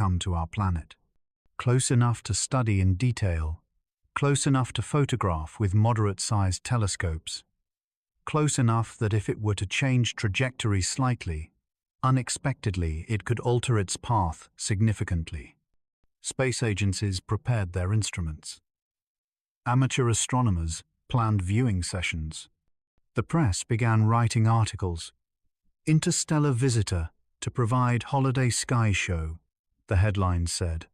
come to our planet. Close enough to study in detail, close enough to photograph with moderate-sized telescopes, close enough that if it were to change trajectory slightly, unexpectedly it could alter its path significantly. Space agencies prepared their instruments. Amateur astronomers planned viewing sessions. The press began writing articles. "Interstellar visitor to provide holiday sky show," the headlines said.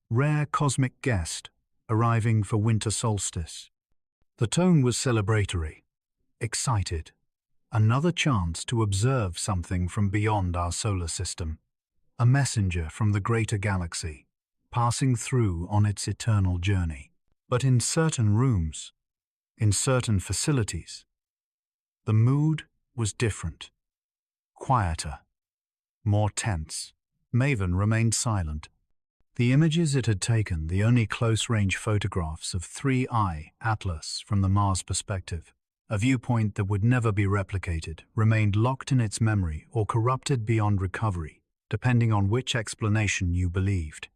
"Rare cosmic guest arriving for winter solstice." The tone was celebratory, excited. Another chance to observe something from beyond our solar system. A messenger from the greater galaxy, passing through on its eternal journey. But in certain rooms, in certain facilities, the mood was different. Quieter, more tense. Maven remained silent. The images it had taken, the only close-range photographs of 3I Atlas from the Mars perspective, a viewpoint that would never be replicated, remained locked in its memory or corrupted beyond recovery, depending on which explanation you believed.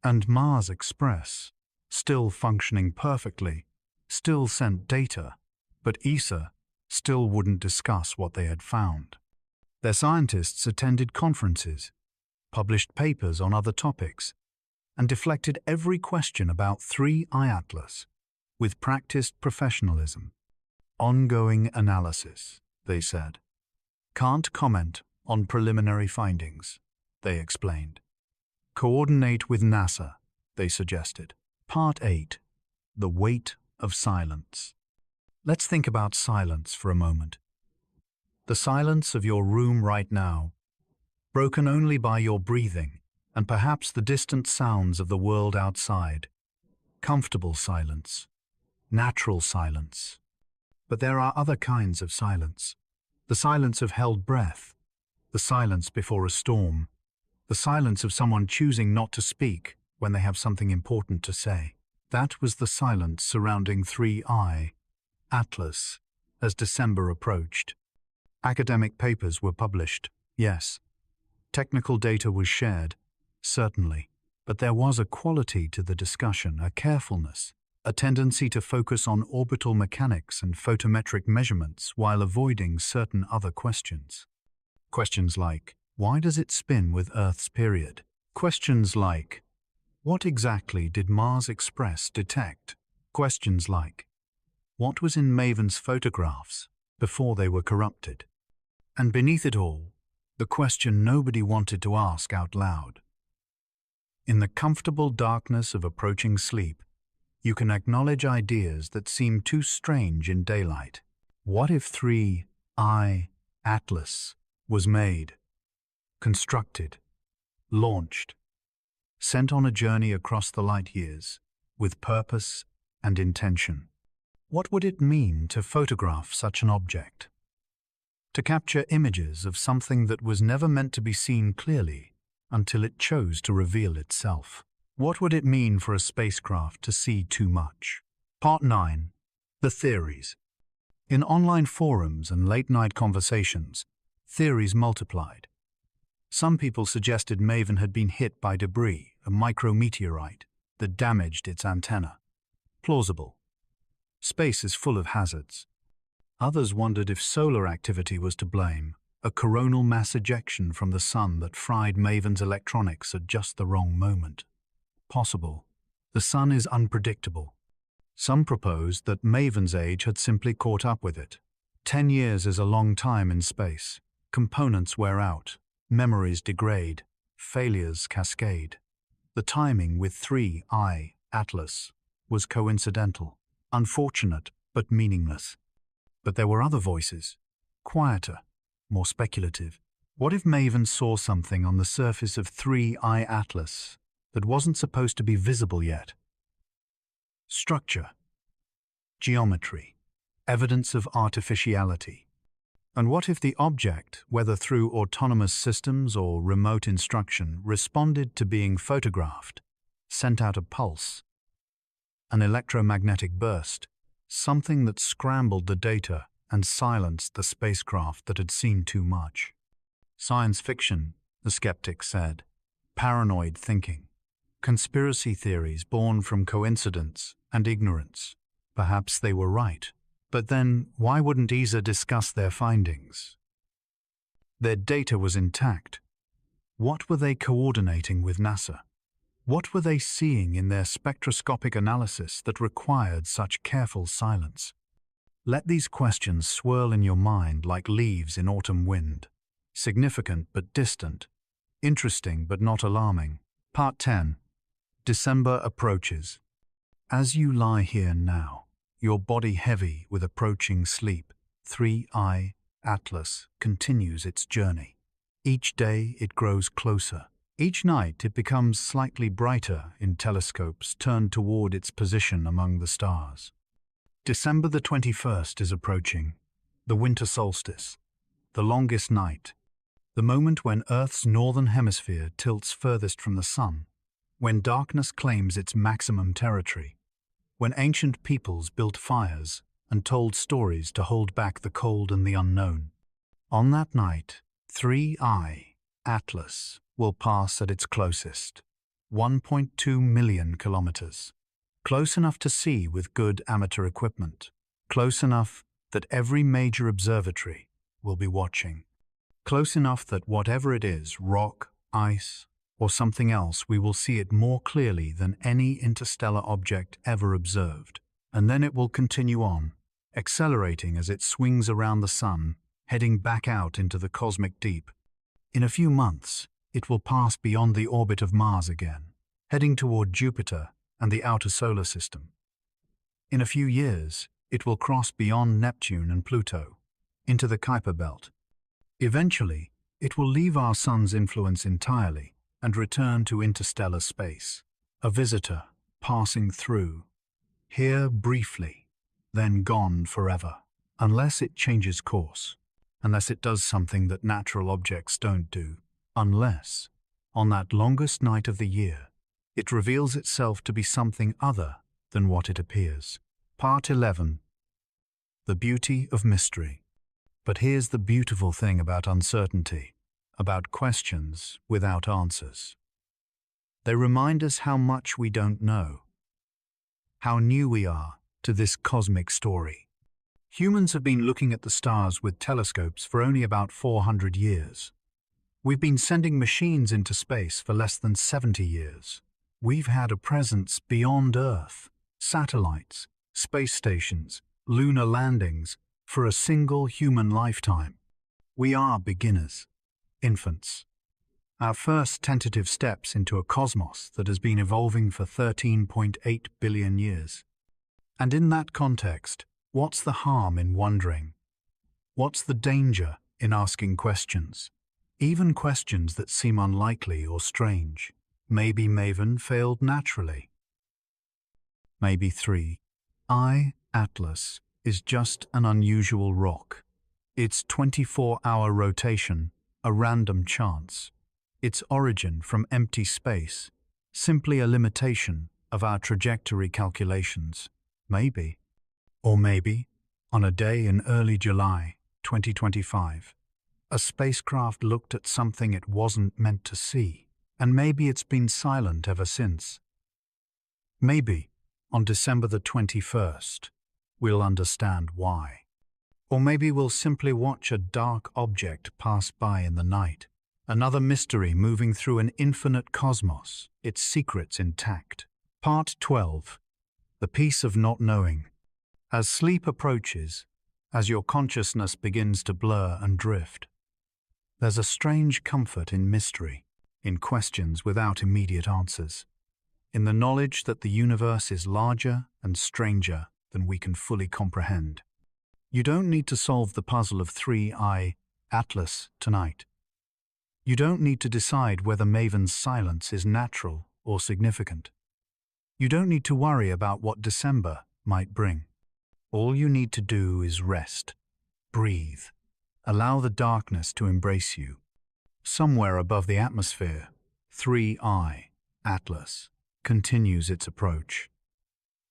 And Mars Express, still functioning perfectly, still sent data, but ESA still wouldn't discuss what they had found. Their scientists attended conferences, published papers on other topics, and deflected every question about 3I Atlas with practiced professionalism. "Ongoing analysis," they said. "Can't comment on preliminary findings," they explained. "Coordinate with NASA," they suggested. Part 8. The Weight of Silence. Let's think about silence for a moment. The silence of your room right now, broken only by your breathing and perhaps the distant sounds of the world outside. Comfortable silence, natural silence. But there are other kinds of silence. The silence of held breath, the silence before a storm, the silence of someone choosing not to speak when they have something important to say. That was the silence surrounding 3I Atlas as December approached. Academic papers were published, yes. Technical data was shared, certainly. But there was a quality to the discussion, a carefulness, a tendency to focus on orbital mechanics and photometric measurements while avoiding certain other questions. Questions like, why does it spin with Earth's period? Questions like, what exactly did Mars Express detect? Questions like, what was in Maven's photographs before they were corrupted? And beneath it all, the question nobody wanted to ask out loud. In the comfortable darkness of approaching sleep, you can acknowledge ideas that seem too strange in daylight. What if 3I Atlas was made, constructed, launched, sent on a journey across the light years with purpose and intention? What would it mean to photograph such an object? To capture images of something that was never meant to be seen clearly until it chose to reveal itself? What would it mean for a spacecraft to see too much? Part 9. The Theories. In online forums and late-night conversations, theories multiplied. Some people suggested Maven had been hit by debris, a micrometeorite, that damaged its antenna. Plausible. Space is full of hazards. Others wondered if solar activity was to blame, a coronal mass ejection from the sun that fried Maven's electronics at just the wrong moment. Possible. The sun is unpredictable. Some proposed that Maven's age had simply caught up with it. 10 years is a long time in space. Components wear out, memories degrade, failures cascade. The timing with 3I Atlas was coincidental, unfortunate but meaningless. But there were other voices, quieter, more speculative. What if Maven saw something on the surface of 3I Atlas that wasn't supposed to be visible yet? Structure, geometry, evidence of artificiality. And what if the object, whether through autonomous systems or remote instruction, responded to being photographed, sent out a pulse, an electromagnetic burst, something that scrambled the data and silenced the spacecraft that had seen too much? Science fiction, the skeptics said. paranoid thinking, conspiracy theories born from coincidence and ignorance. Perhaps they were right. But then, why wouldn't ESA discuss their findings? Their data was intact. What were they coordinating with NASA? What were they seeing in their spectroscopic analysis that required such careful silence? Let these questions swirl in your mind like leaves in autumn wind. Significant but distant. Interesting but not alarming. Part 10. December approaches. As you lie here now, your body heavy with approaching sleep, 3I Atlas continues its journey. Each day it grows closer. Each night it becomes slightly brighter in telescopes turned toward its position among the stars. December the 21st is approaching, the winter solstice, the longest night, the moment when Earth's northern hemisphere tilts furthest from the sun, when darkness claims its maximum territory, when ancient peoples built fires and told stories to hold back the cold and the unknown. On that night, 3I Atlas will pass at its closest, 1.2 million kilometers. Close enough to see with good amateur equipment. Close enough that every major observatory will be watching. Close enough that whatever it is, rock, ice, or something else, we will see it more clearly than any interstellar object ever observed. And then it will continue on, accelerating as it swings around the sun, heading back out into the cosmic deep. In a few months, it will pass beyond the orbit of Mars again, heading toward Jupiter and the outer solar system. In a few years, it will cross beyond Neptune and Pluto, into the Kuiper belt. Eventually, it will leave our sun's influence entirely and return to interstellar space, a visitor passing through, here briefly, then gone forever, unless it changes course, unless it does something that natural objects don't do, unless, on that longest night of the year, it reveals itself to be something other than what it appears. Part 11. The beauty of mystery. But here's the beautiful thing about uncertainty, about questions without answers. They remind us how much we don't know, how new we are to this cosmic story. Humans have been looking at the stars with telescopes for only about 400 years. We've been sending machines into space for less than 70 years. We've had a presence beyond Earth, satellites, space stations, lunar landings, for a single human lifetime. We are beginners. Infants. Our first tentative steps into a cosmos that has been evolving for 13.8 billion years. And in that context, what's the harm in wondering? What's the danger in asking questions? Even questions that seem unlikely or strange. Maybe Maven failed naturally. Maybe 3I Atlas is just an unusual rock. Its 24-hour rotation, a random chance. Its origin from empty space, simply a limitation of our trajectory calculations. Maybe. Or maybe, on a day in early July 2025, a spacecraft looked at something it wasn't meant to see, and maybe it's been silent ever since. Maybe, on December the 21st, we'll understand why. Or maybe we'll simply watch a dark object pass by in the night, another mystery moving through an infinite cosmos, its secrets intact. Part 12. The peace of not knowing. As sleep approaches, as your consciousness begins to blur and drift, there's a strange comfort in mystery, in questions without immediate answers, in the knowledge that the universe is larger and stranger than we can fully comprehend. You don't need to solve the puzzle of 3I Atlas tonight. You don't need to decide whether Maven's silence is natural or significant. You don't need to worry about what December might bring. All you need to do is rest, breathe, allow the darkness to embrace you. Somewhere above the atmosphere, 3I Atlas continues its approach.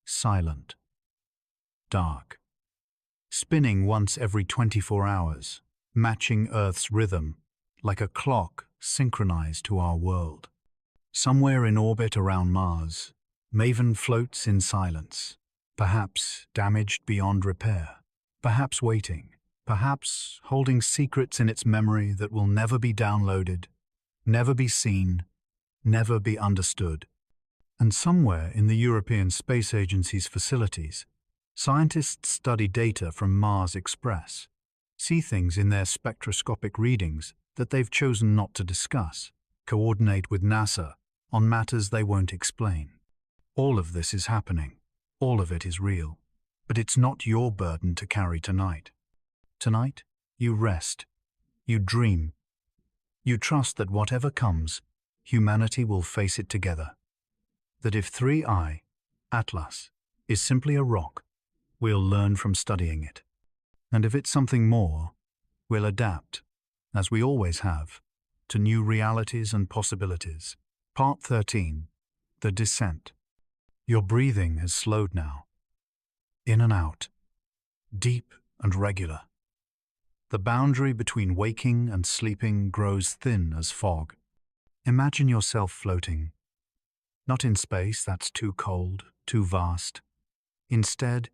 Silent, dark, spinning once every 24 hours, matching Earth's rhythm like a clock synchronized to our world. Somewhere in orbit around Mars, Maven floats in silence, perhaps damaged beyond repair, perhaps waiting, perhaps holding secrets in its memory that will never be downloaded, never be seen, never be understood. And somewhere in the European Space Agency's facilities, scientists study data from Mars Express, see things in their spectroscopic readings that they've chosen not to discuss, coordinate with NASA on matters they won't explain. All of this is happening. All of it is real. But it's not your burden to carry tonight. Tonight, you rest. You dream. You trust that whatever comes, humanity will face it together. That if 3I, Atlas, is simply a rock, we'll learn from studying it. And if it's something more, we'll adapt, as we always have, to new realities and possibilities. Part 13. The Descent. Your breathing has slowed now. In and out. Deep and regular. The boundary between waking and sleeping grows thin as fog. Imagine yourself floating. Not in space, that's too cold, too vast. Instead,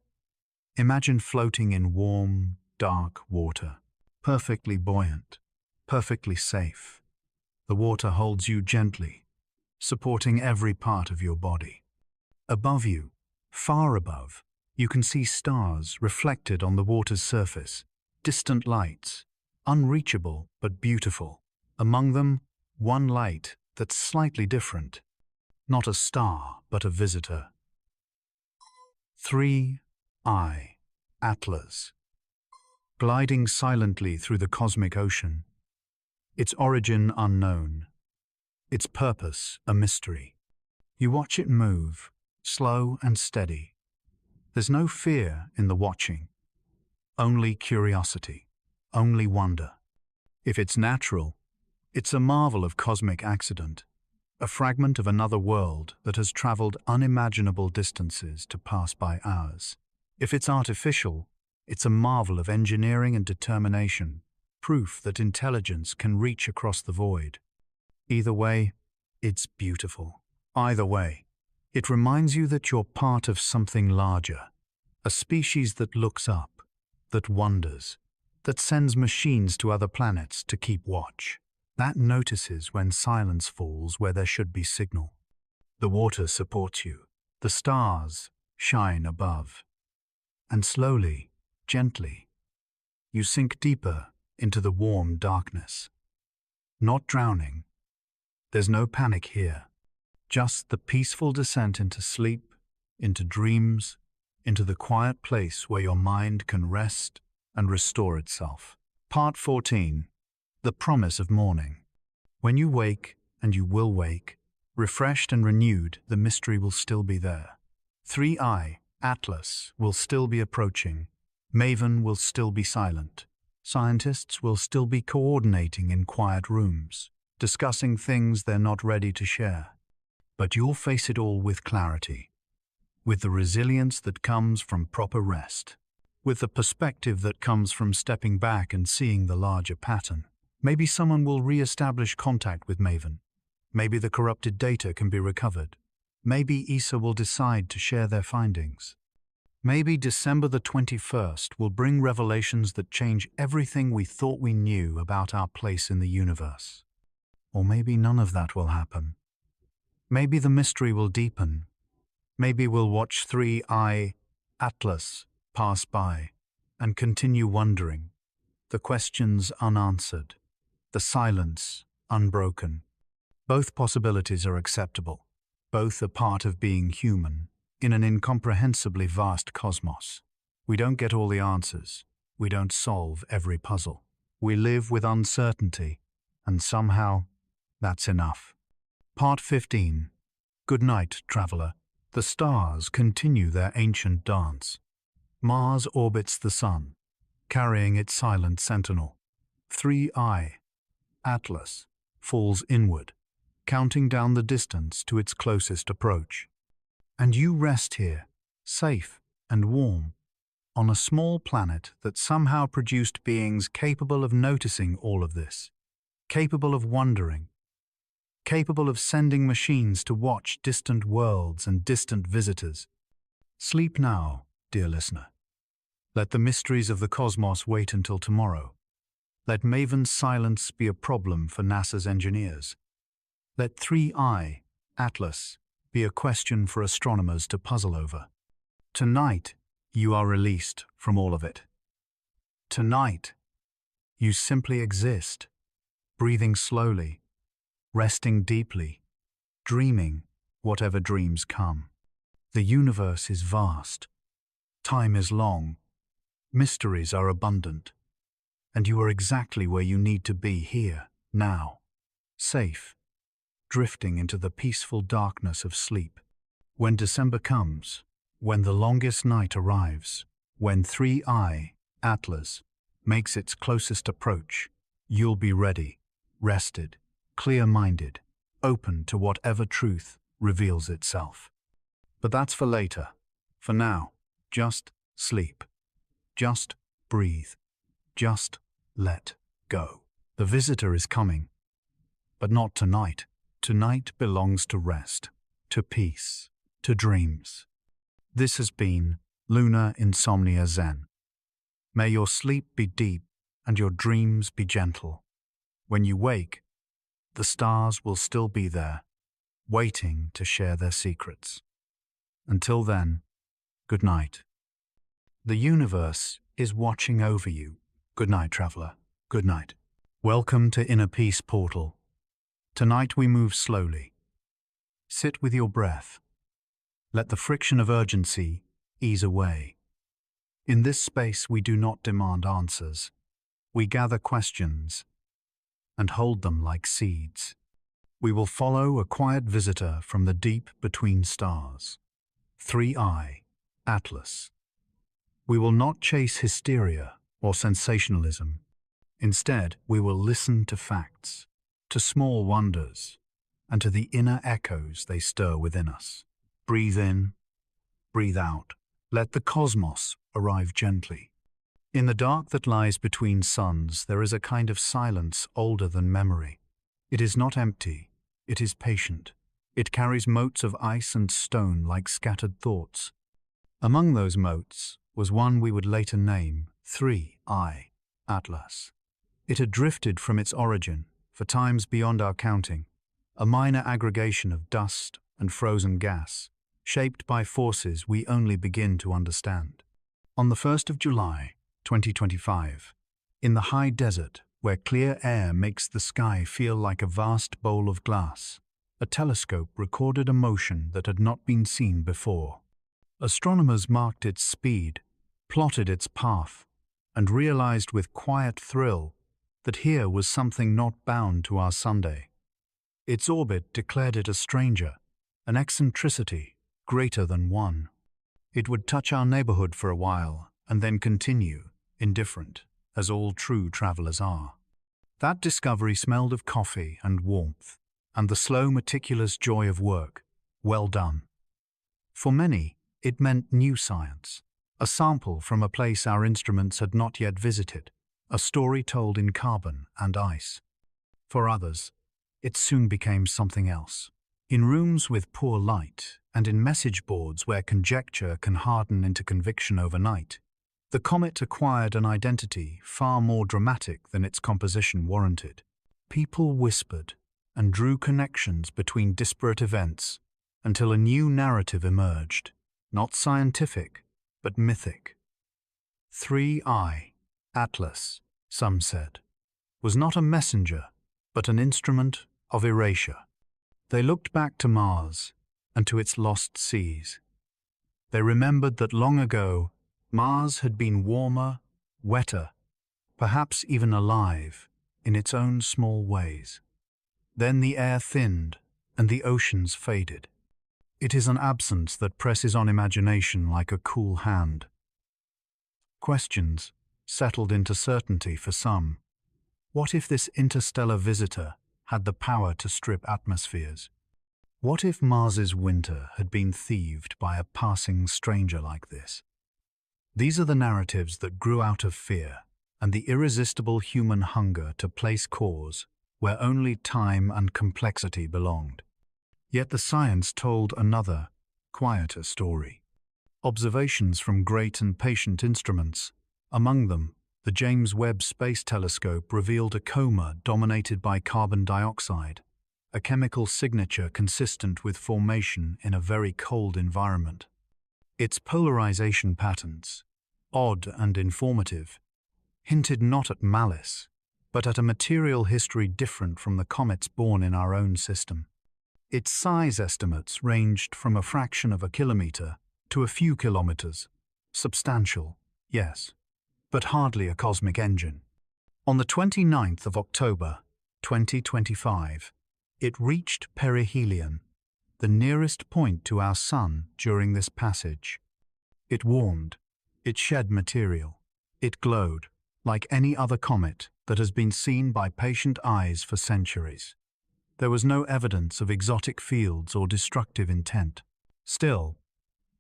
imagine floating in warm, dark water. Perfectly buoyant, perfectly safe. The water holds you gently, supporting every part of your body. Above you, far above, you can see stars reflected on the water's surface, distant lights, unreachable but beautiful. Among them, one light that's slightly different. Not a star, but a visitor. 3I, Atlas. Gliding silently through the cosmic ocean. Its origin unknown. Its purpose a mystery. You watch it move, slow and steady. There's no fear in the watching. Only curiosity. Only wonder. If it's natural, it's a marvel of cosmic accident. A fragment of another world that has traveled unimaginable distances to pass by ours. If it's artificial, it's a marvel of engineering and determination, proof that intelligence can reach across the void. Either way, it's beautiful. Either way, it reminds you that you're part of something larger, a species that looks up, that wonders, that sends machines to other planets to keep watch. That notices when silence falls where there should be signal. The water supports you. The stars shine above. And slowly, gently, you sink deeper into the warm darkness. Not drowning. There's no panic here. Just the peaceful descent into sleep, into dreams, into the quiet place where your mind can rest and restore itself. Part 14. The promise of morning. When you wake, and you will wake, refreshed and renewed, the mystery will still be there. 3I, Atlas, will still be approaching. Maven will still be silent. Scientists will still be coordinating in quiet rooms, discussing things they're not ready to share. But you'll face it all with clarity, with the resilience that comes from proper rest, with the perspective that comes from stepping back and seeing the larger pattern. Maybe someone will re-establish contact with Maven. Maybe the corrupted data can be recovered. Maybe ESA will decide to share their findings. Maybe December the 21st will bring revelations that change everything we thought we knew about our place in the universe. Or maybe none of that will happen. Maybe the mystery will deepen. Maybe we'll watch 3I, Atlas, pass by and continue wondering, the questions unanswered, the silence unbroken. Both possibilities are acceptable. Both are part of being human in an incomprehensibly vast cosmos. We don't get all the answers. We don't solve every puzzle. We live with uncertainty, and somehow that's enough. Part 15. Good night, traveler. The stars continue their ancient dance. Mars orbits the sun, carrying its silent sentinel. 3I, Atlas, falls inward, counting down the distance to its closest approach. And you rest here, safe and warm, on a small planet that somehow produced beings capable of noticing all of this, capable of wondering, capable of sending machines to watch distant worlds and distant visitors. Sleep now, dear listener. Let the mysteries of the cosmos wait until tomorrow. Let Maven's silence be a problem for NASA's engineers. Let 3I, Atlas, be a question for astronomers to puzzle over. Tonight, you are released from all of it. Tonight, you simply exist, breathing slowly, resting deeply, dreaming whatever dreams come. The universe is vast. Time is long. Mysteries are abundant. And you are exactly where you need to be here, now, safe, drifting into the peaceful darkness of sleep. When December comes, when the longest night arrives, when 3I, Atlas, makes its closest approach, you'll be ready, rested, clear-minded, open to whatever truth reveals itself. But that's for later. For now, just sleep. Just breathe. Just let go. The visitor is coming. But not tonight. Tonight belongs to rest, to peace, to dreams. This has been Lunar Insomnia Zen. May your sleep be deep and your dreams be gentle. When you wake, the stars will still be there, waiting to share their secrets. Until then, good night. The universe is watching over you. Good night, traveler. Good night. Welcome to Inner Peace Portal. Tonight we move slowly. Sit with your breath. Let the friction of urgency ease away. In this space we do not demand answers. We gather questions and hold them like seeds. We will follow a quiet visitor from the deep between stars. 3I, Atlas. We will not chase hysteria or sensationalism. Instead, we will listen to facts, to small wonders, and to the inner echoes they stir within us. Breathe in, breathe out. Let the cosmos arrive gently. In the dark that lies between suns, there is a kind of silence older than memory. It is not empty, it is patient. It carries motes of ice and stone like scattered thoughts. Among those motes was one we would later name 3I, Atlas. It had drifted from its origin, for times beyond our counting, a minor aggregation of dust and frozen gas, shaped by forces we only begin to understand. On the 1st of July, 2025, in the high desert where clear air makes the sky feel like a vast bowl of glass, a telescope recorded a motion that had not been seen before. Astronomers marked its speed, plotted its path, and realized with quiet thrill that here was something not bound to our Sunday. Its orbit declared it a stranger, an eccentricity greater than one. It would touch our neighborhood for a while and then continue, indifferent, as all true travelers are. That discovery smelled of coffee and warmth, and the slow, meticulous joy of work. Well done. For many, it meant new science, a sample from a place our instruments had not yet visited, a story told in carbon and ice. For others, it soon became something else. In rooms with poor light, and in message boards where conjecture can harden into conviction overnight, the comet acquired an identity far more dramatic than its composition warranted. People whispered and drew connections between disparate events until a new narrative emerged, not scientific, but mythic. 3I, Atlas, some said, was not a messenger, but an instrument of erasure. They looked back to Mars and to its lost seas. They remembered that long ago, Mars had been warmer, wetter, perhaps even alive, in its own small ways. Then the air thinned and the oceans faded. It is an absence that presses on imagination like a cool hand. Questions settled into certainty for some. What if this interstellar visitor had the power to strip atmospheres? What if Mars's winter had been thieved by a passing stranger like this? These are the narratives that grew out of fear and the irresistible human hunger to place cause where only time and complexity belonged. Yet the science told another, quieter story. Observations from great and patient instruments, among them the James Webb Space Telescope, revealed a coma dominated by carbon dioxide, a chemical signature consistent with formation in a very cold environment. Its polarization patterns, odd and informative, hinted not at malice, but at a material history different from the comets born in our own system. Its size estimates ranged from a fraction of a kilometer to a few kilometers. Substantial, yes, but hardly a cosmic engine. On the 29th of October, 2025, it reached perihelion, the nearest point to our Sun during this passage. It warmed, it shed material, it glowed, like any other comet that has been seen by patient eyes for centuries. There was no evidence of exotic fields or destructive intent. Still,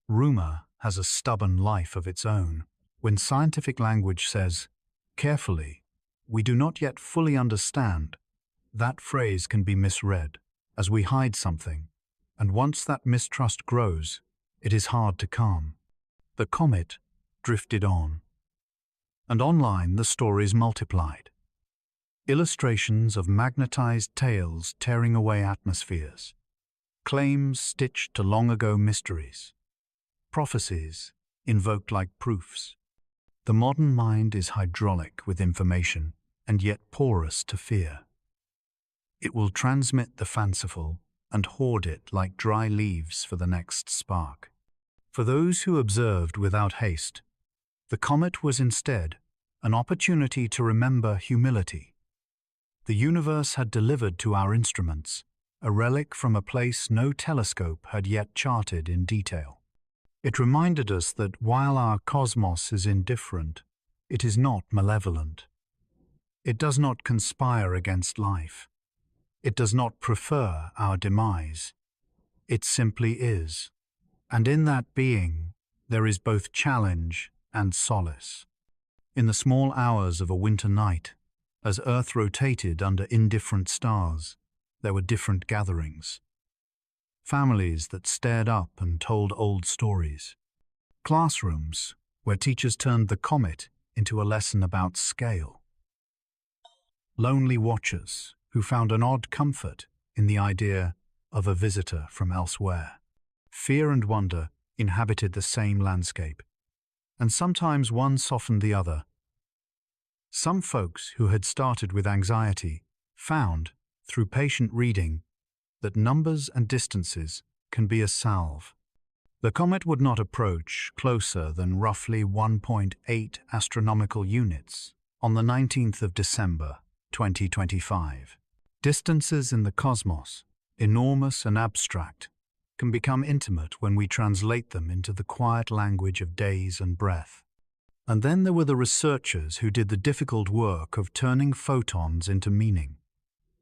rumor has a stubborn life of its own. When scientific language says, "Carefully, we do not yet fully understand," that phrase can be misread as we hide something, and once that mistrust grows, it is hard to calm. The comet drifted on, and online the stories multiplied. Illustrations of magnetized tails tearing away atmospheres, claims stitched to long-ago mysteries, prophecies invoked like proofs. The modern mind is hydraulic with information and yet porous to fear. It will transmit the fanciful and hoard it like dry leaves for the next spark. For those who observed without haste, the comet was instead an opportunity to remember humility. The universe had delivered to our instruments a relic from a place no telescope had yet charted in detail. It reminded us that while our cosmos is indifferent, it is not malevolent. It does not conspire against life. It does not prefer our demise. It simply is. And in that being, there is both challenge and solace. In the small hours of a winter night, as Earth rotated under indifferent stars, there were different gatherings. Families that stared up and told old stories. Classrooms where teachers turned the comet into a lesson about scale. Lonely watchers who found an odd comfort in the idea of a visitor from elsewhere. Fear and wonder inhabited the same landscape, and sometimes one softened the other. Some folks who had started with anxiety found, through patient reading, that numbers and distances can be a salve. The comet would not approach closer than roughly 1.8 astronomical units on the 19th of December, 2025. Distances in the cosmos, enormous and abstract, can become intimate when we translate them into the quiet language of days and breath. And then there were the researchers who did the difficult work of turning photons into meaning.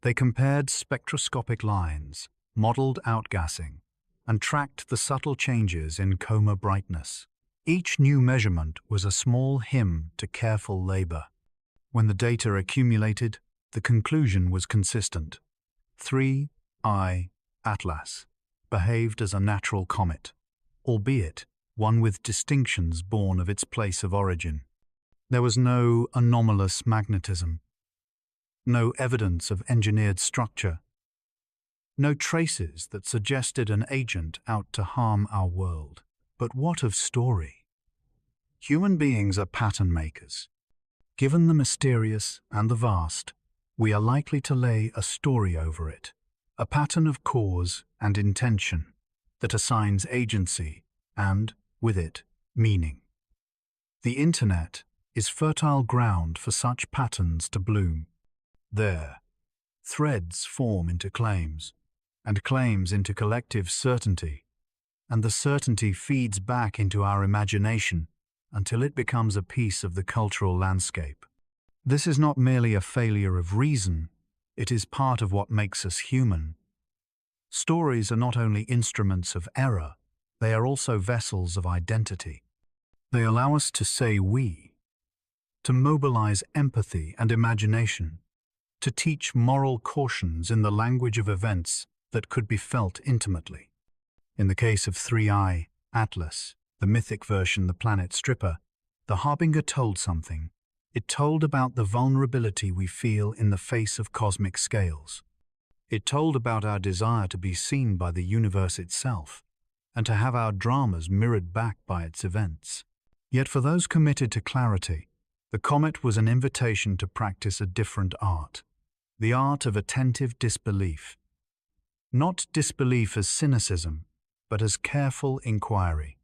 They compared spectroscopic lines, modeled outgassing, and tracked the subtle changes in coma brightness. Each new measurement was a small hymn to careful labor. When the data accumulated, the conclusion was consistent. 3I Atlas behaved as a natural comet, albeit one with distinctions born of its place of origin. There was no anomalous magnetism, no evidence of engineered structure, no traces that suggested an agent out to harm our world. But what of story? Human beings are pattern makers. Given the mysterious and the vast, we are likely to lay a story over it, a pattern of cause and intention that assigns agency and, with it, meaning. The Internet is fertile ground for such patterns to bloom. There, threads form into claims, and claims into collective certainty, and the certainty feeds back into our imagination until it becomes a piece of the cultural landscape. This is not merely a failure of reason, it is part of what makes us human. Stories are not only instruments of error, they are also vessels of identity. They allow us to say we, to mobilize empathy and imagination, to teach moral cautions in the language of events that could be felt intimately. In the case of 3i, Atlas, the mythic version, the planet stripper, the harbinger told something. It told about the vulnerability we feel in the face of cosmic scales. It told about our desire to be seen by the universe itself, and to have our dramas mirrored back by its events. Yet for those committed to clarity, the comet was an invitation to practice a different art, the art of attentive disbelief. Not disbelief as cynicism, but as careful inquiry.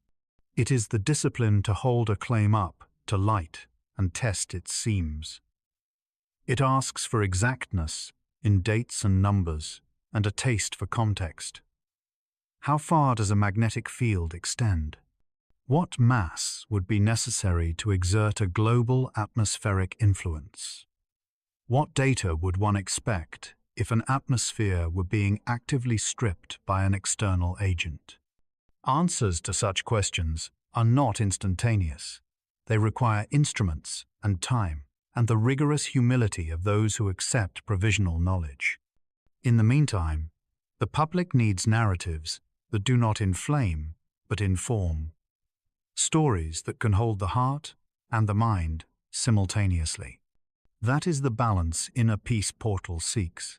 It is the discipline to hold a claim up to light and test its seams. It asks for exactness in dates and numbers, and a taste for context. How far does a magnetic field extend? What mass would be necessary to exert a global atmospheric influence? What data would one expect if an atmosphere were being actively stripped by an external agent? Answers to such questions are not instantaneous. They require instruments and time, and the rigorous humility of those who accept provisional knowledge. In the meantime, the public needs narratives that do not inflame, but inform. Stories that can hold the heart and the mind simultaneously. That is the balance Inner Peace Portal seeks.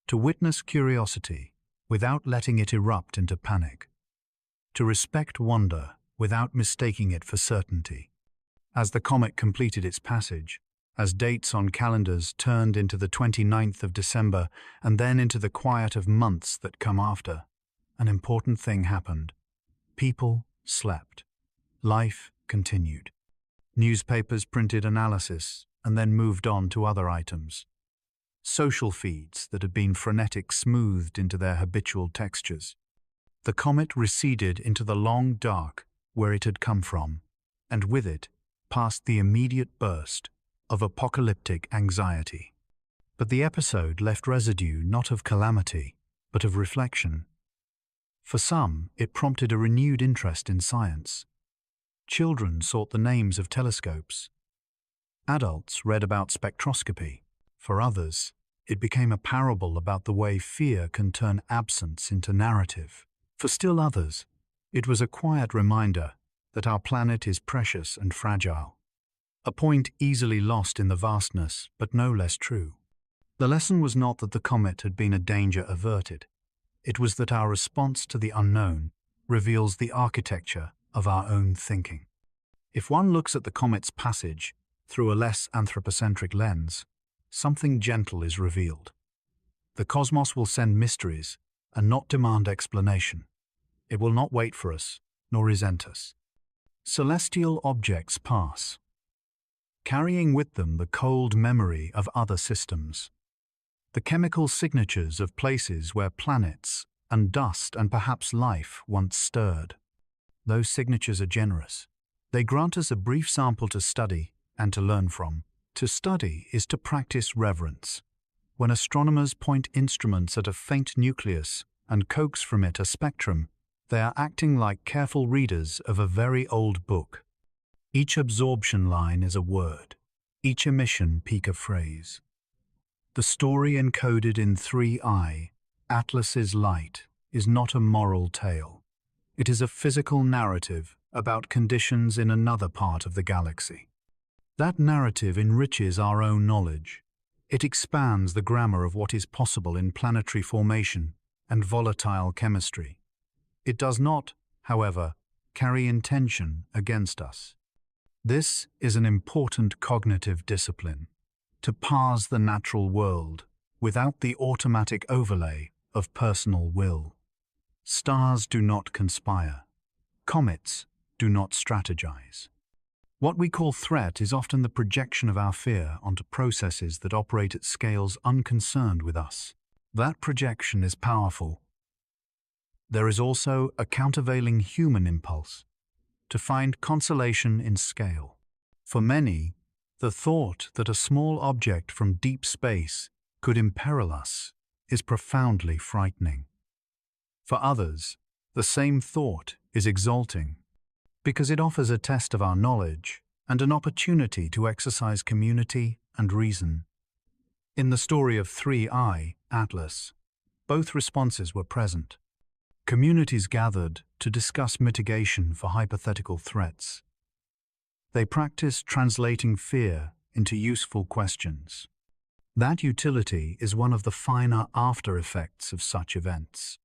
To witness curiosity without letting it erupt into panic. To respect wonder without mistaking it for certainty. As the comet completed its passage, as dates on calendars turned into the 29th of December and then into the quiet of months that come after, an important thing happened. People slept. Life continued. Newspapers printed analysis and then moved on to other items. Social feeds that had been frenetic smoothed into their habitual textures. The comet receded into the long dark where it had come from, and with it passed the immediate burst of apocalyptic anxiety. But the episode left residue not of calamity, but of reflection. For some, it prompted a renewed interest in science. Children sought the names of telescopes. Adults read about spectroscopy. For others, it became a parable about the way fear can turn absence into narrative. For still others, it was a quiet reminder that our planet is precious and fragile. A point easily lost in the vastness, but no less true. The lesson was not that the comet had been a danger averted. It was that our response to the unknown reveals the architecture of our own thinking. If one looks at the comet's passage through a less anthropocentric lens, something gentle is revealed. The cosmos will send mysteries and not demand explanation. It will not wait for us, nor resent us. Celestial objects pass, carrying with them the cold memory of other systems, the chemical signatures of places where planets and dust and perhaps life once stirred. Those signatures are generous. They grant us a brief sample to study and to learn from. To study is to practice reverence. When astronomers point instruments at a faint nucleus and coax from it a spectrum, they are acting like careful readers of a very old book. Each absorption line is a word, each emission peak a phrase. The story encoded in 3i, Atlas's light, is not a moral tale. It is a physical narrative about conditions in another part of the galaxy. That narrative enriches our own knowledge. It expands the grammar of what is possible in planetary formation and volatile chemistry. It does not, however, carry intention against us. This is an important cognitive discipline, to parse the natural world without the automatic overlay of personal will. Stars do not conspire. Comets do not strategize. What we call threat is often the projection of our fear onto processes that operate at scales unconcerned with us. That projection is powerful. There is also a countervailing human impulse to find consolation in scale. For many, the thought that a small object from deep space could imperil us is profoundly frightening. For others, the same thought is exalting, because it offers a test of our knowledge and an opportunity to exercise community and reason. In the story of 3I, Atlas, both responses were present. Communities gathered to discuss mitigation for hypothetical threats. They practiced translating fear into useful questions. That utility is one of the finer after-effects of such events.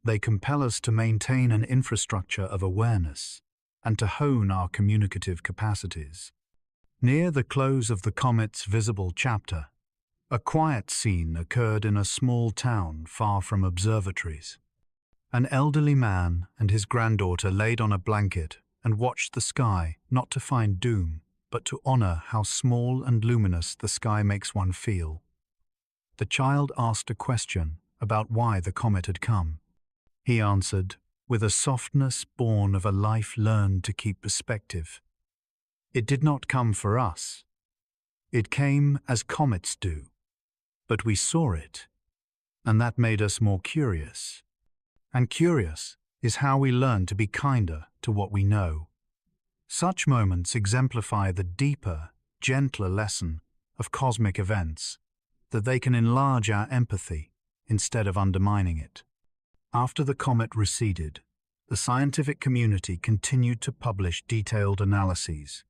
They compel us to maintain an infrastructure of awareness and to hone our communicative capacities. Near the close of the comet's visible chapter, a quiet scene occurred in a small town far from observatories. An elderly man and his granddaughter laid on a blanket and watched the sky, not to find doom, but to honor how small and luminous the sky makes one feel. The child asked a question about why the comet had come. He answered, with a softness born of a life learned to keep perspective. It did not come for us. It came as comets do. But we saw it, and that made us more curious. And curious is how we learn to be kinder to what we know. Such moments exemplify the deeper, gentler lesson of cosmic events, that they can enlarge our empathy instead of undermining it. After the comet receded, the scientific community continued to publish detailed analyses.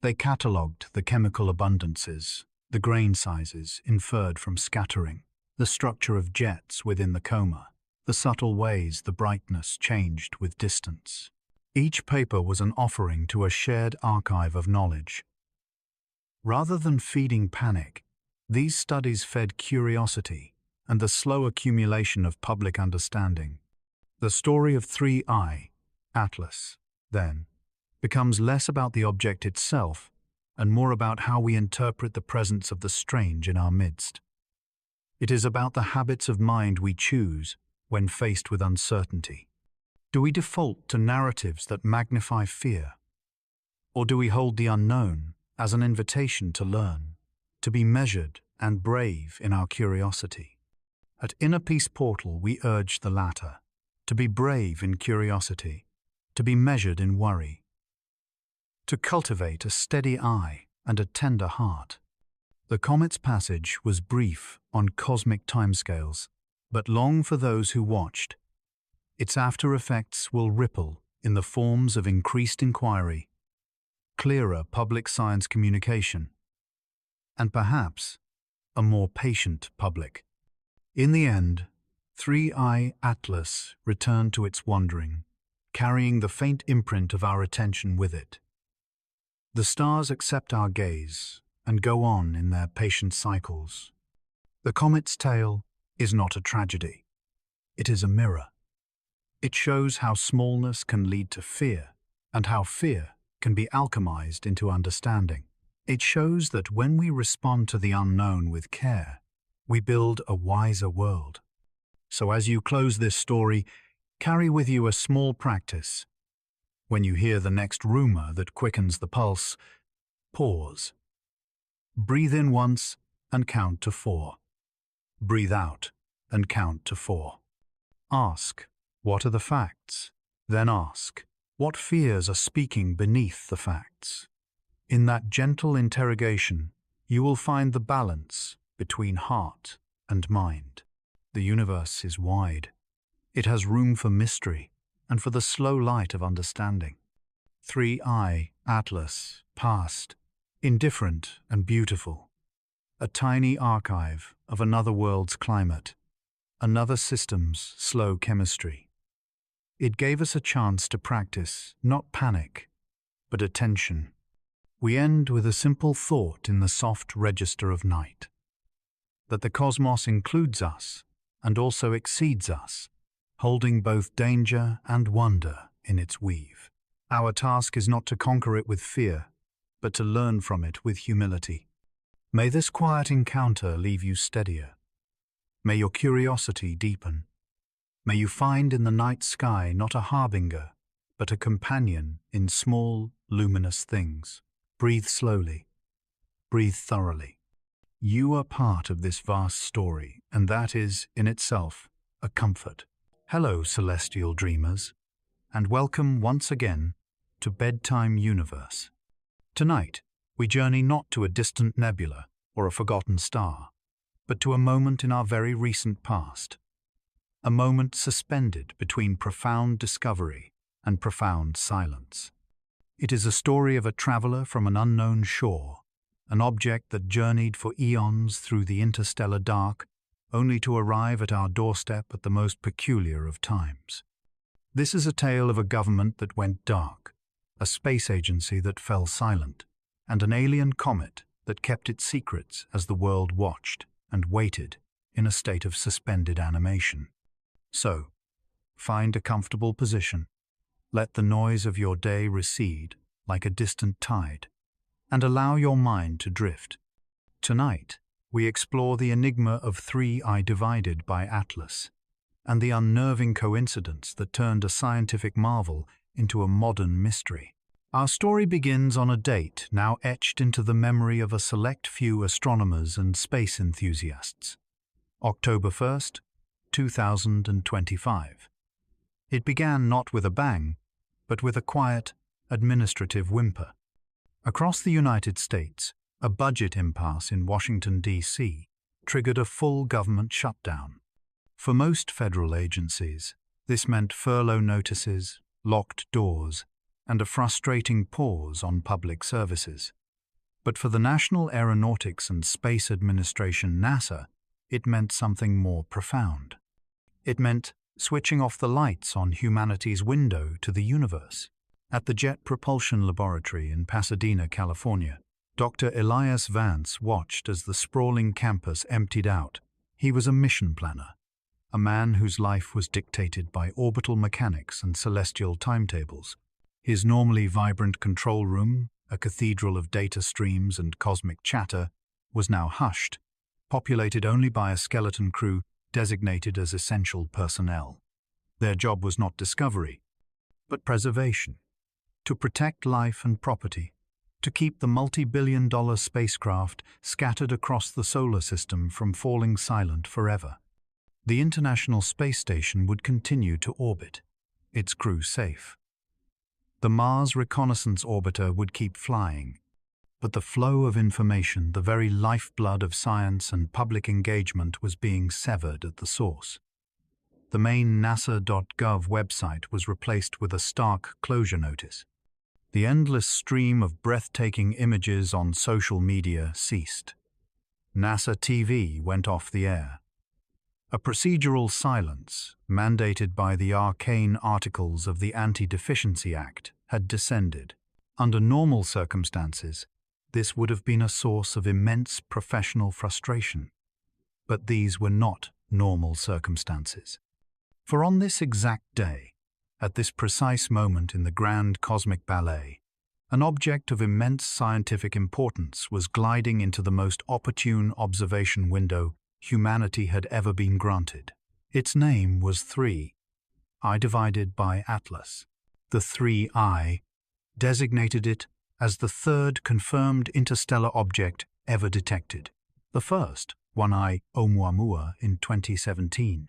They catalogued the chemical abundances, the grain sizes inferred from scattering, the structure of jets within the coma, the subtle ways the brightness changed with distance. Each paper was an offering to a shared archive of knowledge. Rather than feeding panic, these studies fed curiosity and the slow accumulation of public understanding. The story of 3I, Atlas, then, becomes less about the object itself and more about how we interpret the presence of the strange in our midst. It is about the habits of mind we choose when faced with uncertainty. Do we default to narratives that magnify fear? Or do we hold the unknown as an invitation to learn, to be measured and brave in our curiosity? At Inner Peace Portal, we urge the latter, to be brave in curiosity, to be measured in worry, to cultivate a steady eye and a tender heart. The comet's passage was brief on cosmic timescales, but long for those who watched. Its after-effects will ripple in the forms of increased inquiry, clearer public science communication, and perhaps a more patient public. In the end, 3I Atlas returned to its wandering, carrying the faint imprint of our attention with it. The stars accept our gaze and go on in their patient cycles. The comet's tail is not a tragedy. It is a mirror. It shows how smallness can lead to fear and how fear can be alchemized into understanding. It shows that when we respond to the unknown with care, we build a wiser world. So as you close this story, carry with you a small practice. When you hear the next rumor that quickens the pulse, pause. Breathe in once and count to 4. Breathe out and count to 4. Ask, what are the facts? Then ask, what fears are speaking beneath the facts? In that gentle interrogation, you will find the balance between heart and mind. The universe is wide. It has room for mystery and for the slow light of understanding. 3I Atlas, past, indifferent and beautiful. A tiny archive of another world's climate, another system's slow chemistry. It gave us a chance to practice not panic, but attention. We end with a simple thought in the soft register of night, that the cosmos includes us and also exceeds us, holding both danger and wonder in its weave. Our task is not to conquer it with fear, but to learn from it with humility. May this quiet encounter leave you steadier. May your curiosity deepen. May you find in the night sky not a harbinger, but a companion in small, luminous things. Breathe slowly. Breathe thoroughly. You are part of this vast story, and that is, in itself, a comfort. Hello, celestial dreamers, and welcome once again to Bedtime Universe. Tonight, we journey not to a distant nebula or a forgotten star, but to a moment in our very recent past. A moment suspended between profound discovery and profound silence. It is a story of a traveler from an unknown shore, an object that journeyed for eons through the interstellar dark, only to arrive at our doorstep at the most peculiar of times. This is a tale of a government that went dark, a space agency that fell silent, and an alien comet that kept its secrets as the world watched and waited in a state of suspended animation. So, find a comfortable position, let the noise of your day recede like a distant tide, and allow your mind to drift. Tonight, we explore the enigma of 3I divided by Atlas, and the unnerving coincidence that turned a scientific marvel into a modern mystery. Our story begins on a date now etched into the memory of a select few astronomers and space enthusiasts. October 1st, 2025. It began not with a bang, but with a quiet, administrative whimper. Across the United States, a budget impasse in Washington, D.C., triggered a full government shutdown. For most federal agencies, this meant furlough notices, locked doors, and a frustrating pause on public services. But for the National Aeronautics and Space Administration, NASA, it meant something more profound. It meant switching off the lights on humanity's window to the universe. At the Jet Propulsion Laboratory in Pasadena, California, Dr. Elias Vance watched as the sprawling campus emptied out. He was a mission planner, a man whose life was dictated by orbital mechanics and celestial timetables. His normally vibrant control room, a cathedral of data streams and cosmic chatter, was now hushed, populated only by a skeleton crew designated as essential personnel. Their job was not discovery, but preservation. To protect life and property, to keep the multi-billion-dollar spacecraft scattered across the solar system from falling silent forever. The International Space Station would continue to orbit, its crew safe. The Mars Reconnaissance Orbiter would keep flying, but the flow of information, the very lifeblood of science and public engagement, was being severed at the source. The main NASA.gov website was replaced with a stark closure notice. The endless stream of breathtaking images on social media ceased. NASA TV went off the air. A procedural silence, mandated by the arcane articles of the Anti-Deficiency Act, had descended. Under normal circumstances, this would have been a source of immense professional frustration. But these were not normal circumstances. For on this exact day, at this precise moment in the grand cosmic ballet, an object of immense scientific importance was gliding into the most opportune observation window humanity had ever been granted. Its name was 3I divided by Atlas. The 3I designated it as the third confirmed interstellar object ever detected. The first, 1I Oumuamua in 2017,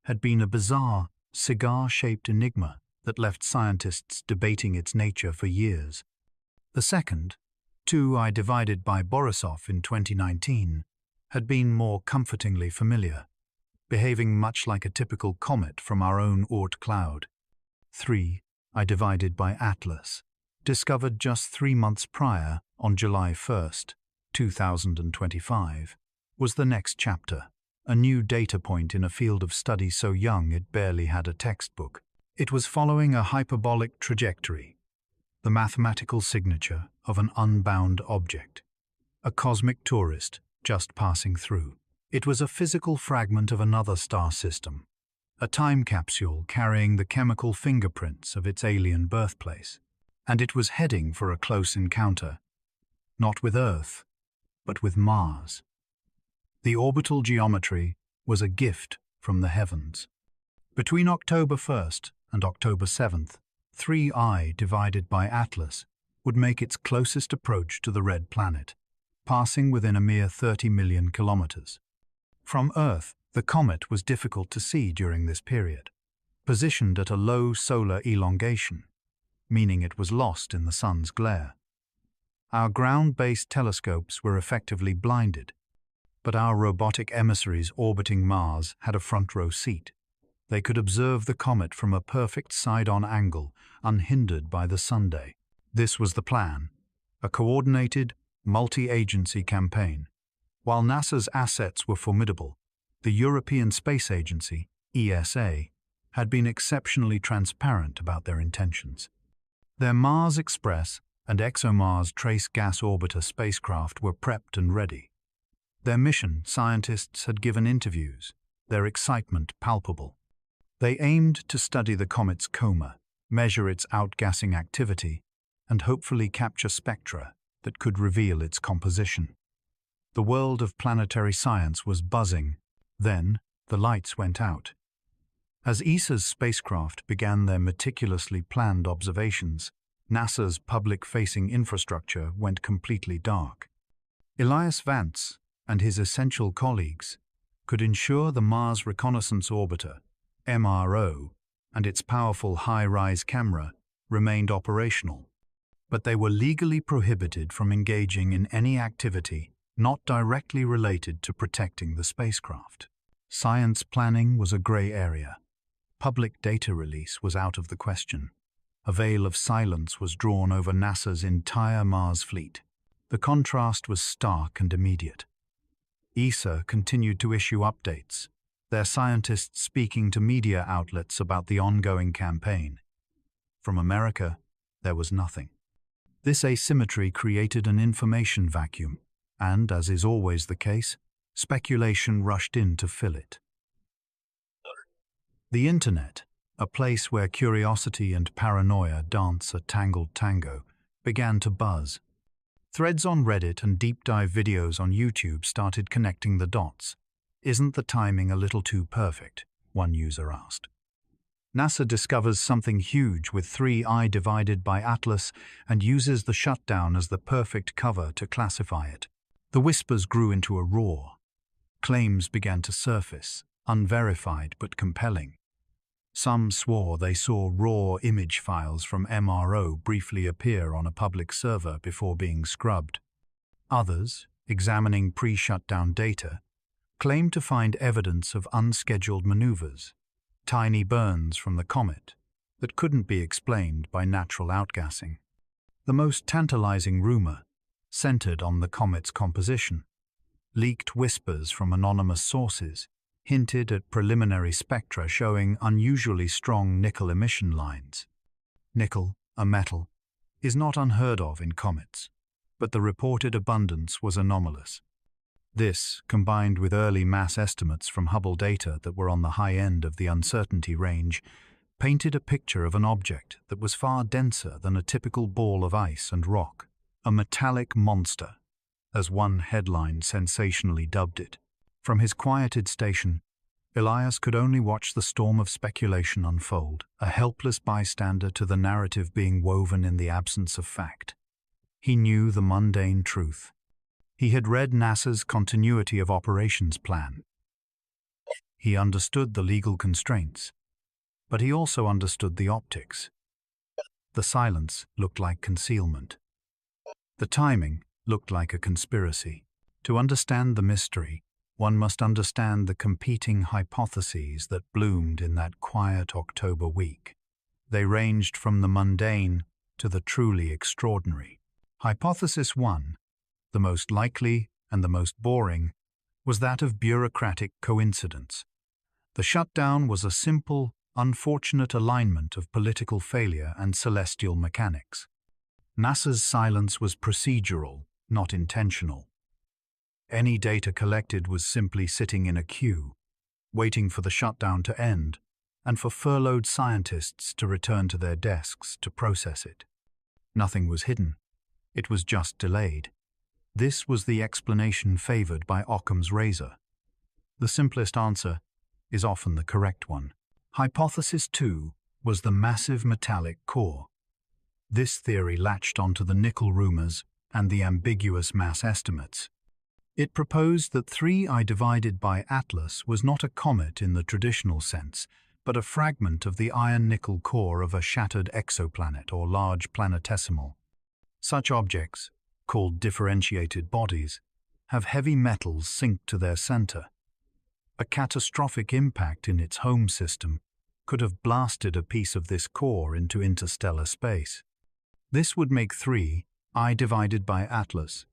had been a bizarre, cigar-shaped enigma that left scientists debating its nature for years. The second, 2I divided by Borisov in 2019, had been more comfortingly familiar, behaving much like a typical comet from our own Oort cloud. 3I divided by Atlas, discovered just 3 months prior on July 1st, 2025, was the next chapter, a new data point in a field of study so young it barely had a textbook. It was following a hyperbolic trajectory, the mathematical signature of an unbound object, a cosmic tourist just passing through. It was a physical fragment of another star system, a time capsule carrying the chemical fingerprints of its alien birthplace, and it was heading for a close encounter, not with Earth, but with Mars. The orbital geometry was a gift from the heavens. Between October 1st and October 7th, 3I divided by Atlas would make its closest approach to the red planet, passing within a mere 30 million kilometers. From Earth, the comet was difficult to see during this period, positioned at a low solar elongation, meaning it was lost in the sun's glare. Our ground-based telescopes were effectively blinded. But our robotic emissaries orbiting Mars had a front-row seat. They could observe the comet from a perfect side-on angle, unhindered by the sunday. This was the plan: a coordinated, multi-agency campaign. While NASA's assets were formidable, the European Space Agency, ESA, had been exceptionally transparent about their intentions. Their Mars Express and ExoMars Trace Gas Orbiter spacecraft were prepped and ready. Their mission, scientists had given interviews, their excitement palpable. They aimed to study the comet's coma, measure its outgassing activity, and hopefully capture spectra that could reveal its composition. The world of planetary science was buzzing. Then, the lights went out. As ESA's spacecraft began their meticulously planned observations, NASA's public-facing infrastructure went completely dark. Elias Vance and his essential colleagues could ensure the Mars Reconnaissance Orbiter, MRO, and its powerful high-rise camera remained operational, but they were legally prohibited from engaging in any activity not directly related to protecting the spacecraft. Science planning was a gray area. Public data release was out of the question. A veil of silence was drawn over NASA's entire Mars fleet. The contrast was stark and immediate. ESA continued to issue updates, their scientists speaking to media outlets about the ongoing campaign. From America, there was nothing. This asymmetry created an information vacuum, and, as is always the case, speculation rushed in to fill it. The Internet, a place where curiosity and paranoia dance a tangled tango, began to buzz. Threads on Reddit and deep-dive videos on YouTube started connecting the dots. "Isn't the timing a little too perfect?" one user asked. NASA discovers something huge with 3I divided by Atlas and uses the shutdown as the perfect cover to classify it. The whispers grew into a roar. Claims began to surface, unverified but compelling. Some swore they saw raw image files from MRO briefly appear on a public server before being scrubbed. Others, examining pre-shutdown data, claimed to find evidence of unscheduled maneuvers, tiny burns from the comet that couldn't be explained by natural outgassing. The most tantalizing rumor centered on the comet's composition. Leaked whispers from anonymous sources hinted at preliminary spectra showing unusually strong nickel emission lines. Nickel, a metal, is not unheard of in comets, but the reported abundance was anomalous. This, combined with early mass estimates from Hubble data that were on the high end of the uncertainty range, painted a picture of an object that was far denser than a typical ball of ice and rock. A metallic monster, as one headline sensationally dubbed it. From his quieted station, Elias could only watch the storm of speculation unfold, a helpless bystander to the narrative being woven in the absence of fact. He knew the mundane truth. He had read NASA's continuity of operations plan. He understood the legal constraints, but he also understood the optics. The silence looked like concealment. The timing looked like a conspiracy. To understand the mystery, one must understand the competing hypotheses that bloomed in that quiet October week. They ranged from the mundane to the truly extraordinary. Hypothesis 1, the most likely and the most boring, was that of bureaucratic coincidence. The shutdown was a simple, unfortunate alignment of political failure and celestial mechanics. NASA's silence was procedural, not intentional. Any data collected was simply sitting in a queue, waiting for the shutdown to end and for furloughed scientists to return to their desks to process it. Nothing was hidden. It was just delayed. This was the explanation favored by Occam's razor. The simplest answer is often the correct one. Hypothesis 2 was the massive metallic core. This theory latched onto the nickel rumors and the ambiguous mass estimates. It proposed that 3I divided by Atlas was not a comet in the traditional sense, but a fragment of the iron-nickel core of a shattered exoplanet or large planetesimal. Such objects, called differentiated bodies, have heavy metals sink to their center. A catastrophic impact in its home system could have blasted a piece of this core into interstellar space. This would make 3I divided by Atlas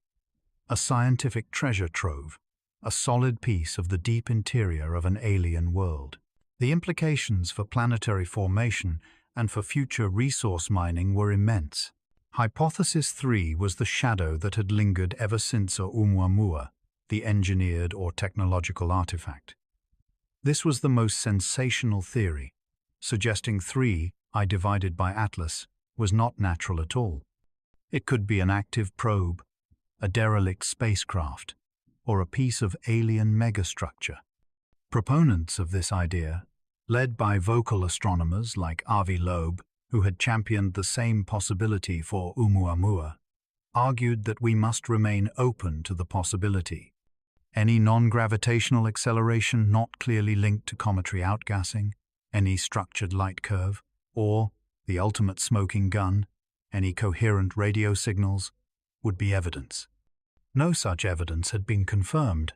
a scientific treasure trove, a solid piece of the deep interior of an alien world. The implications for planetary formation and for future resource mining were immense. Hypothesis 3 was the shadow that had lingered ever since Oumuamua, the engineered or technological artifact. This was the most sensational theory, suggesting 3I divided by Atlas was not natural at all. It could be an active probe, a derelict spacecraft, or a piece of alien megastructure. Proponents of this idea, led by vocal astronomers like Avi Loeb, who had championed the same possibility for Oumuamua, argued that we must remain open to the possibility. Any non-gravitational acceleration not clearly linked to cometary outgassing, any structured light curve, or, the ultimate smoking gun, any coherent radio signals, would be evidence. No such evidence had been confirmed,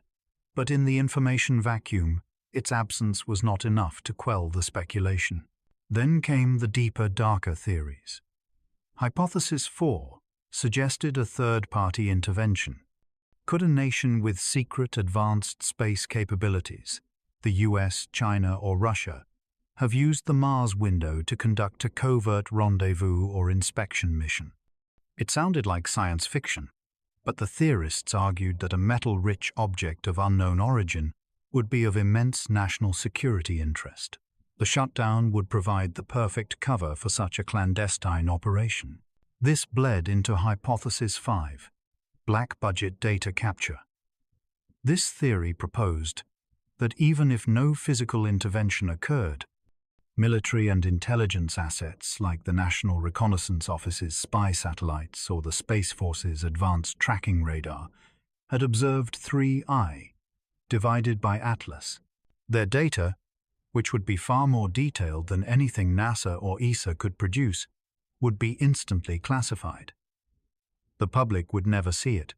but in the information vacuum, its absence was not enough to quell the speculation. Then came the deeper, darker theories. Hypothesis 4 suggested a third-party intervention. Could a nation with secret advanced space capabilities, the US, China, or Russia, have used the Mars window to conduct a covert rendezvous or inspection mission? It sounded like science fiction, but the theorists argued that a metal-rich object of unknown origin would be of immense national security interest. The shutdown would provide the perfect cover for such a clandestine operation. This bled into Hypothesis 5, black-budget data capture. This theory proposed that even if no physical intervention occurred, military and intelligence assets like the National Reconnaissance Office's spy satellites or the Space Force's advanced tracking radar had observed 3I, divided by Atlas. Their data, which would be far more detailed than anything NASA or ESA could produce, would be instantly classified. The public would never see it.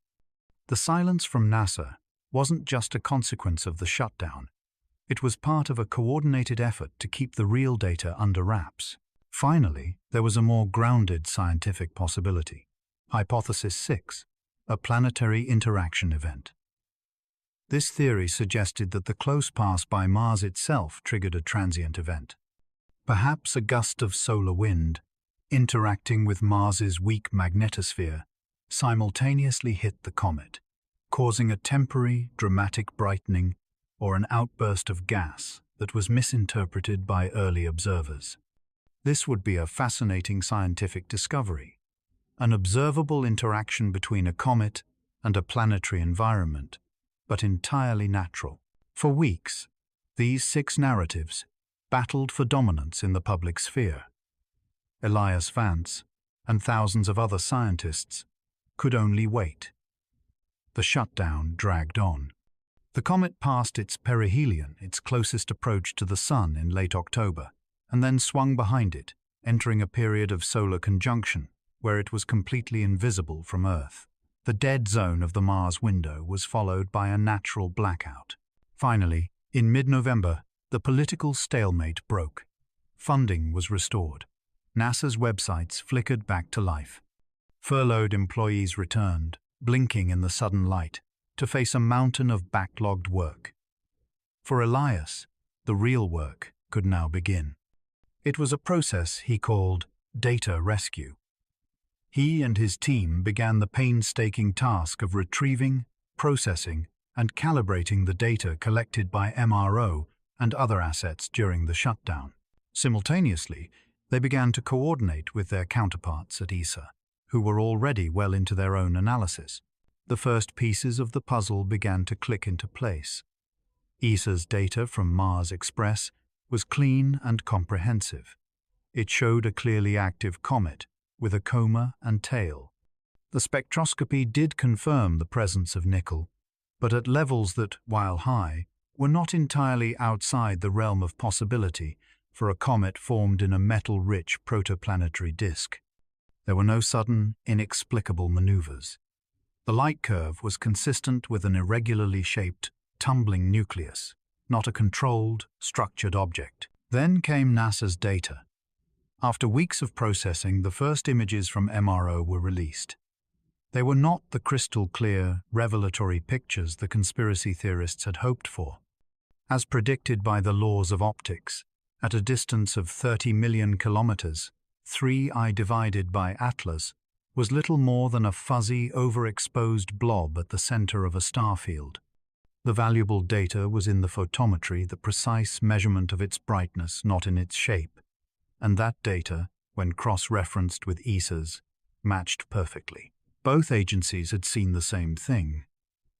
The silence from NASA wasn't just a consequence of the shutdown. It was part of a coordinated effort to keep the real data under wraps. Finally, there was a more grounded scientific possibility. Hypothesis 6, a planetary interaction event. This theory suggested that the close pass by Mars itself triggered a transient event. Perhaps a gust of solar wind, interacting with Mars's weak magnetosphere, simultaneously hit the comet, causing a temporary, dramatic brightening or an outburst of gas that was misinterpreted by early observers. This would be a fascinating scientific discovery, an observable interaction between a comet and a planetary environment, but entirely natural. For weeks, these 6 narratives battled for dominance in the public sphere. Elias Vance and thousands of other scientists could only wait. The shutdown dragged on. The comet passed its perihelion, its closest approach to the Sun, in late October, and then swung behind it, entering a period of solar conjunction where it was completely invisible from Earth. The dead zone of the Mars window was followed by a natural blackout. Finally, in mid-November, the political stalemate broke. Funding was restored. NASA's websites flickered back to life. Furloughed employees returned, blinking in the sudden light, to face a mountain of backlogged work. For Elias, the real work could now begin. It was a process he called data rescue. He and his team began the painstaking task of retrieving, processing, and calibrating the data collected by MRO and other assets during the shutdown. Simultaneously, they began to coordinate with their counterparts at ESA, who were already well into their own analysis. The first pieces of the puzzle began to click into place. ESA's data from Mars Express was clean and comprehensive. It showed a clearly active comet with a coma and tail. The spectroscopy did confirm the presence of nickel, but at levels that, while high, were not entirely outside the realm of possibility for a comet formed in a metal-rich protoplanetary disk. There were no sudden, inexplicable maneuvers. The light curve was consistent with an irregularly shaped, tumbling nucleus, not a controlled, structured object. Then came NASA's data. After weeks of processing, the first images from MRO were released. They were not the crystal-clear, revelatory pictures the conspiracy theorists had hoped for. As predicted by the laws of optics, at a distance of 30 million kilometers, 3I divided by Atlas was little more than a fuzzy, overexposed blob at the center of a star field. The valuable data was in the photometry, the precise measurement of its brightness, not in its shape. And that data, when cross-referenced with ESA's, matched perfectly. Both agencies had seen the same thing: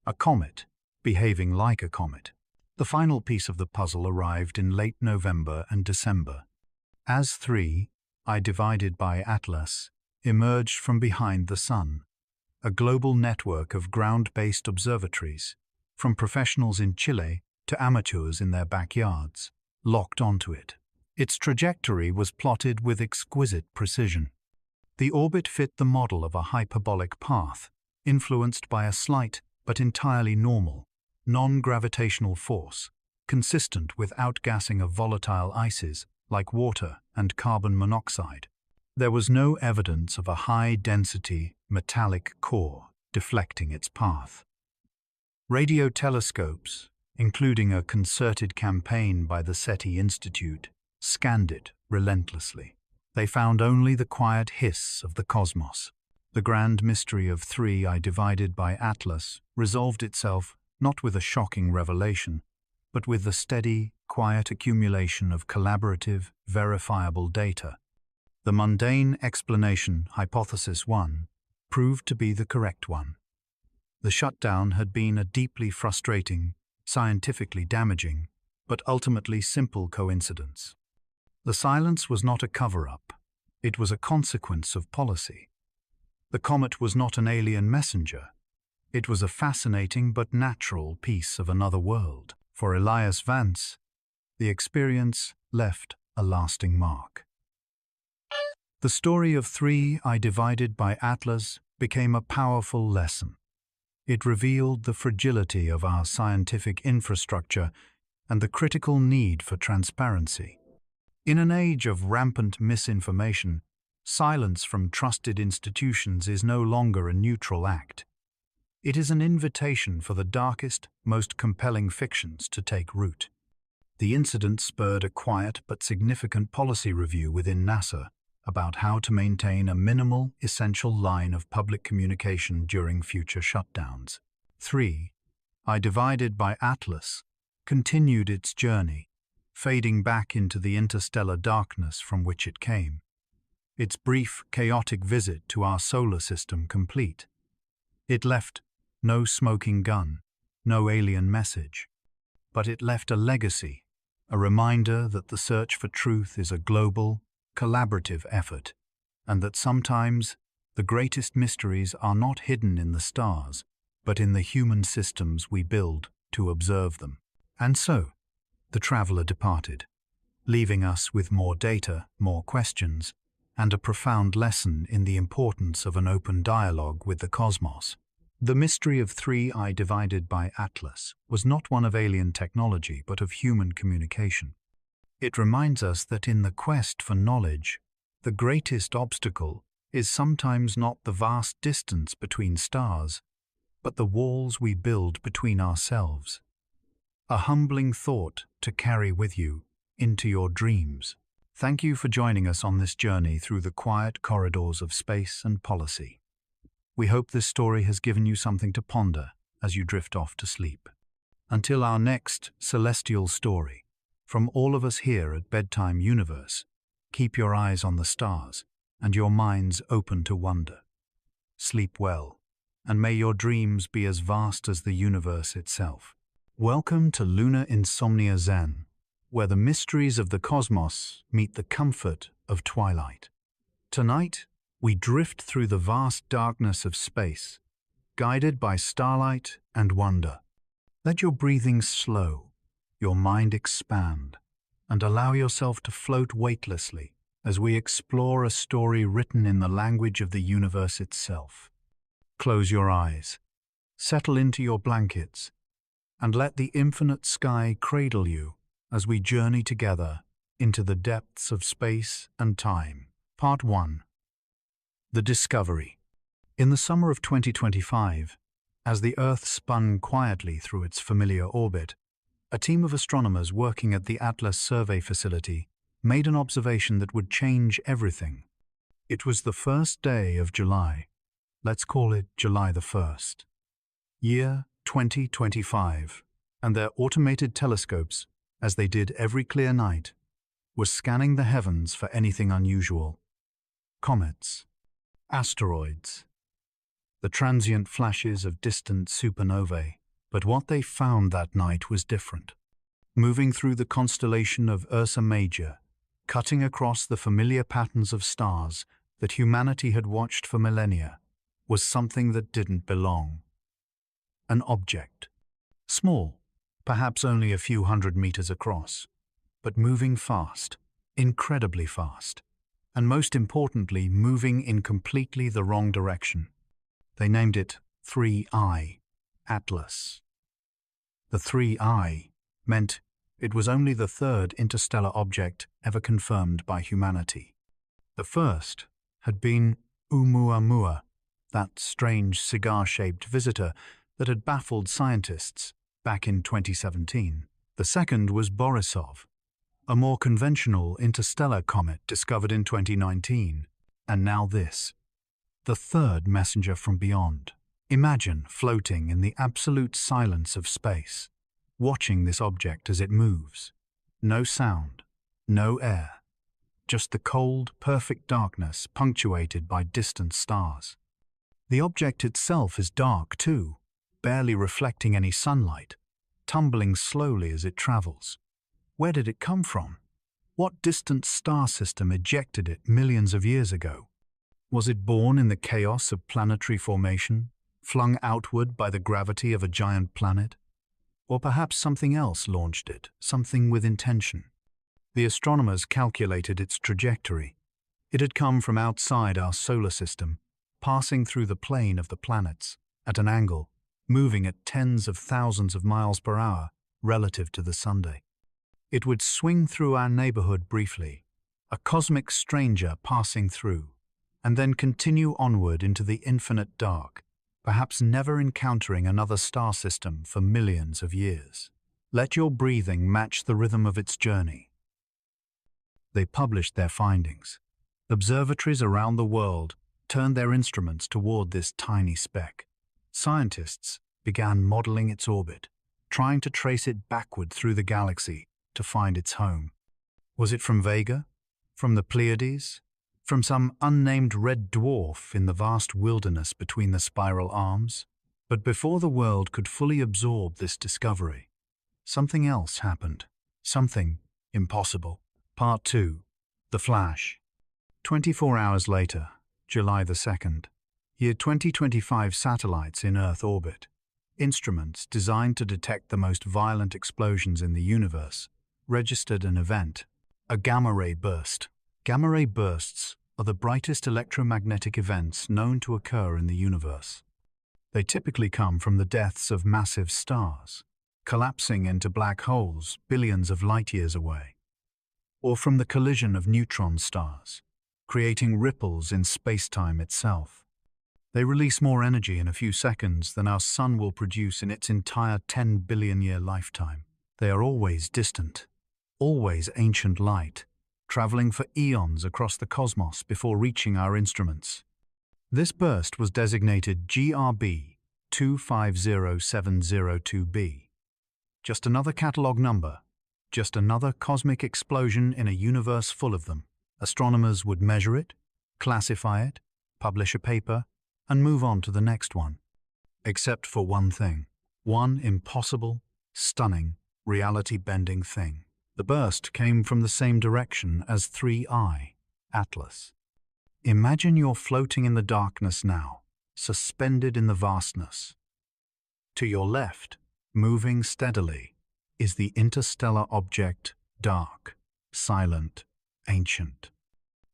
a comet, behaving like a comet. The final piece of the puzzle arrived in late November and December. As 3I divided by Atlas emerged from behind the Sun, a global network of ground-based observatories, from professionals in Chile to amateurs in their backyards, locked onto it. Its trajectory was plotted with exquisite precision. The orbit fit the model of a hyperbolic path, influenced by a slight but entirely normal, non-gravitational force, consistent with outgassing of volatile ices like water and carbon monoxide. There was no evidence of a high-density, metallic core deflecting its path. Radio telescopes, including a concerted campaign by the SETI Institute, scanned it relentlessly. They found only the quiet hiss of the cosmos. The grand mystery of 3I divided by Atlas resolved itself not with a shocking revelation, but with the steady, quiet accumulation of collaborative, verifiable data. The mundane explanation, Hypothesis 1, proved to be the correct one. The shutdown had been a deeply frustrating, scientifically damaging, but ultimately simple coincidence. The silence was not a cover-up. It was a consequence of policy. The comet was not an alien messenger. It was a fascinating but natural piece of another world. For Elias Vance, the experience left a lasting mark. The story of 3I divided by Atlas became a powerful lesson. It revealed the fragility of our scientific infrastructure and the critical need for transparency. In an age of rampant misinformation, silence from trusted institutions is no longer a neutral act. It is an invitation for the darkest, most compelling fictions to take root. The incident spurred a quiet but significant policy review within NASA about how to maintain a minimal, essential line of public communication during future shutdowns. 3I divided by Atlas continued its journey, fading back into the interstellar darkness from which it came. Its brief, chaotic visit to our solar system complete. It left no smoking gun, no alien message, but it left a legacy, a reminder that the search for truth is a global, collaborative effort, and that sometimes the greatest mysteries are not hidden in the stars, but in the human systems we build to observe them. And so, the traveler departed, leaving us with more data, more questions, and a profound lesson in the importance of an open dialogue with the cosmos. The mystery of 3I divided by Atlas was not one of alien technology, but of human communication. It reminds us that in the quest for knowledge, the greatest obstacle is sometimes not the vast distance between stars, but the walls we build between ourselves. A humbling thought to carry with you into your dreams. Thank you for joining us on this journey through the quiet corridors of space and policy. We hope this story has given you something to ponder as you drift off to sleep. Until our next celestial story, from all of us here at Bedtime Universe, keep your eyes on the stars and your minds open to wonder. Sleep well, and may your dreams be as vast as the universe itself. Welcome to Lunar Insomnia Zen, where the mysteries of the cosmos meet the comfort of twilight. Tonight, we drift through the vast darkness of space, guided by starlight and wonder. Let your breathing slow, your mind expand, and allow yourself to float weightlessly as we explore a story written in the language of the universe itself. Close your eyes, settle into your blankets, and let the infinite sky cradle you as we journey together into the depths of space and time. Part 1. The Discovery. In the summer of 2025, as the Earth spun quietly through its familiar orbit, a team of astronomers working at the Atlas Survey Facility made an observation that would change everything. It was the first day of July. Let's call it July the 1st. Year 2025, and their automated telescopes, as they did every clear night, were scanning the heavens for anything unusual. Comets, asteroids, the transient flashes of distant supernovae. But what they found that night was different. Moving through the constellation of Ursa Major, cutting across the familiar patterns of stars that humanity had watched for millennia, was something that didn't belong. An object. Small, perhaps only a few hundred meters across, but moving fast, incredibly fast, and most importantly, moving in completely the wrong direction. They named it 3I, Atlas. The 3I meant it was only the third interstellar object ever confirmed by humanity. The first had been Oumuamua, that strange cigar-shaped visitor that had baffled scientists back in 2017. The second was Borisov, a more conventional interstellar comet discovered in 2019. And now this, the third messenger from beyond. Imagine floating in the absolute silence of space, watching this object as it moves. No sound, no air, just the cold, perfect darkness punctuated by distant stars. The object itself is dark too, barely reflecting any sunlight, tumbling slowly as it travels. Where did it come from? What distant star system ejected it millions of years ago? Was it born in the chaos of planetary formation, flung outward by the gravity of a giant planet? Or perhaps something else launched it, something with intention? The astronomers calculated its trajectory. It had come from outside our solar system, passing through the plane of the planets, at an angle, moving at tens of thousands of miles per hour relative to the Sunday. It would swing through our neighborhood briefly, a cosmic stranger passing through, and then continue onward into the infinite dark, perhaps never encountering another star system for millions of years. Let your breathing match the rhythm of its journey. They published their findings. Observatories around the world turned their instruments toward this tiny speck. Scientists began modeling its orbit, trying to trace it backward through the galaxy to find its home. Was it from Vega? From the Pleiades? From some unnamed red dwarf in the vast wilderness between the spiral arms? But before the world could fully absorb this discovery, something else happened. Something impossible. Part 2. The Flash. 24 hours later, July the 2nd, year 2025, satellites in Earth orbit, instruments designed to detect the most violent explosions in the universe, registered an event, a gamma-ray burst. Gamma-ray bursts are the brightest electromagnetic events known to occur in the universe. They typically come from the deaths of massive stars, collapsing into black holes billions of light-years away, or from the collision of neutron stars, creating ripples in space-time itself. They release more energy in a few seconds than our sun will produce in its entire 10 billion-year lifetime. They are always distant, always ancient light, traveling for eons across the cosmos before reaching our instruments. This burst was designated GRB 250702b. Just another catalog number, just another cosmic explosion in a universe full of them. Astronomers would measure it, classify it, publish a paper, and move on to the next one. Except for one thing, one impossible, stunning, reality-bending thing. The burst came from the same direction as 3I, Atlas. Imagine you're floating in the darkness now, suspended in the vastness. To your left, moving steadily, is the interstellar object, dark, silent, ancient.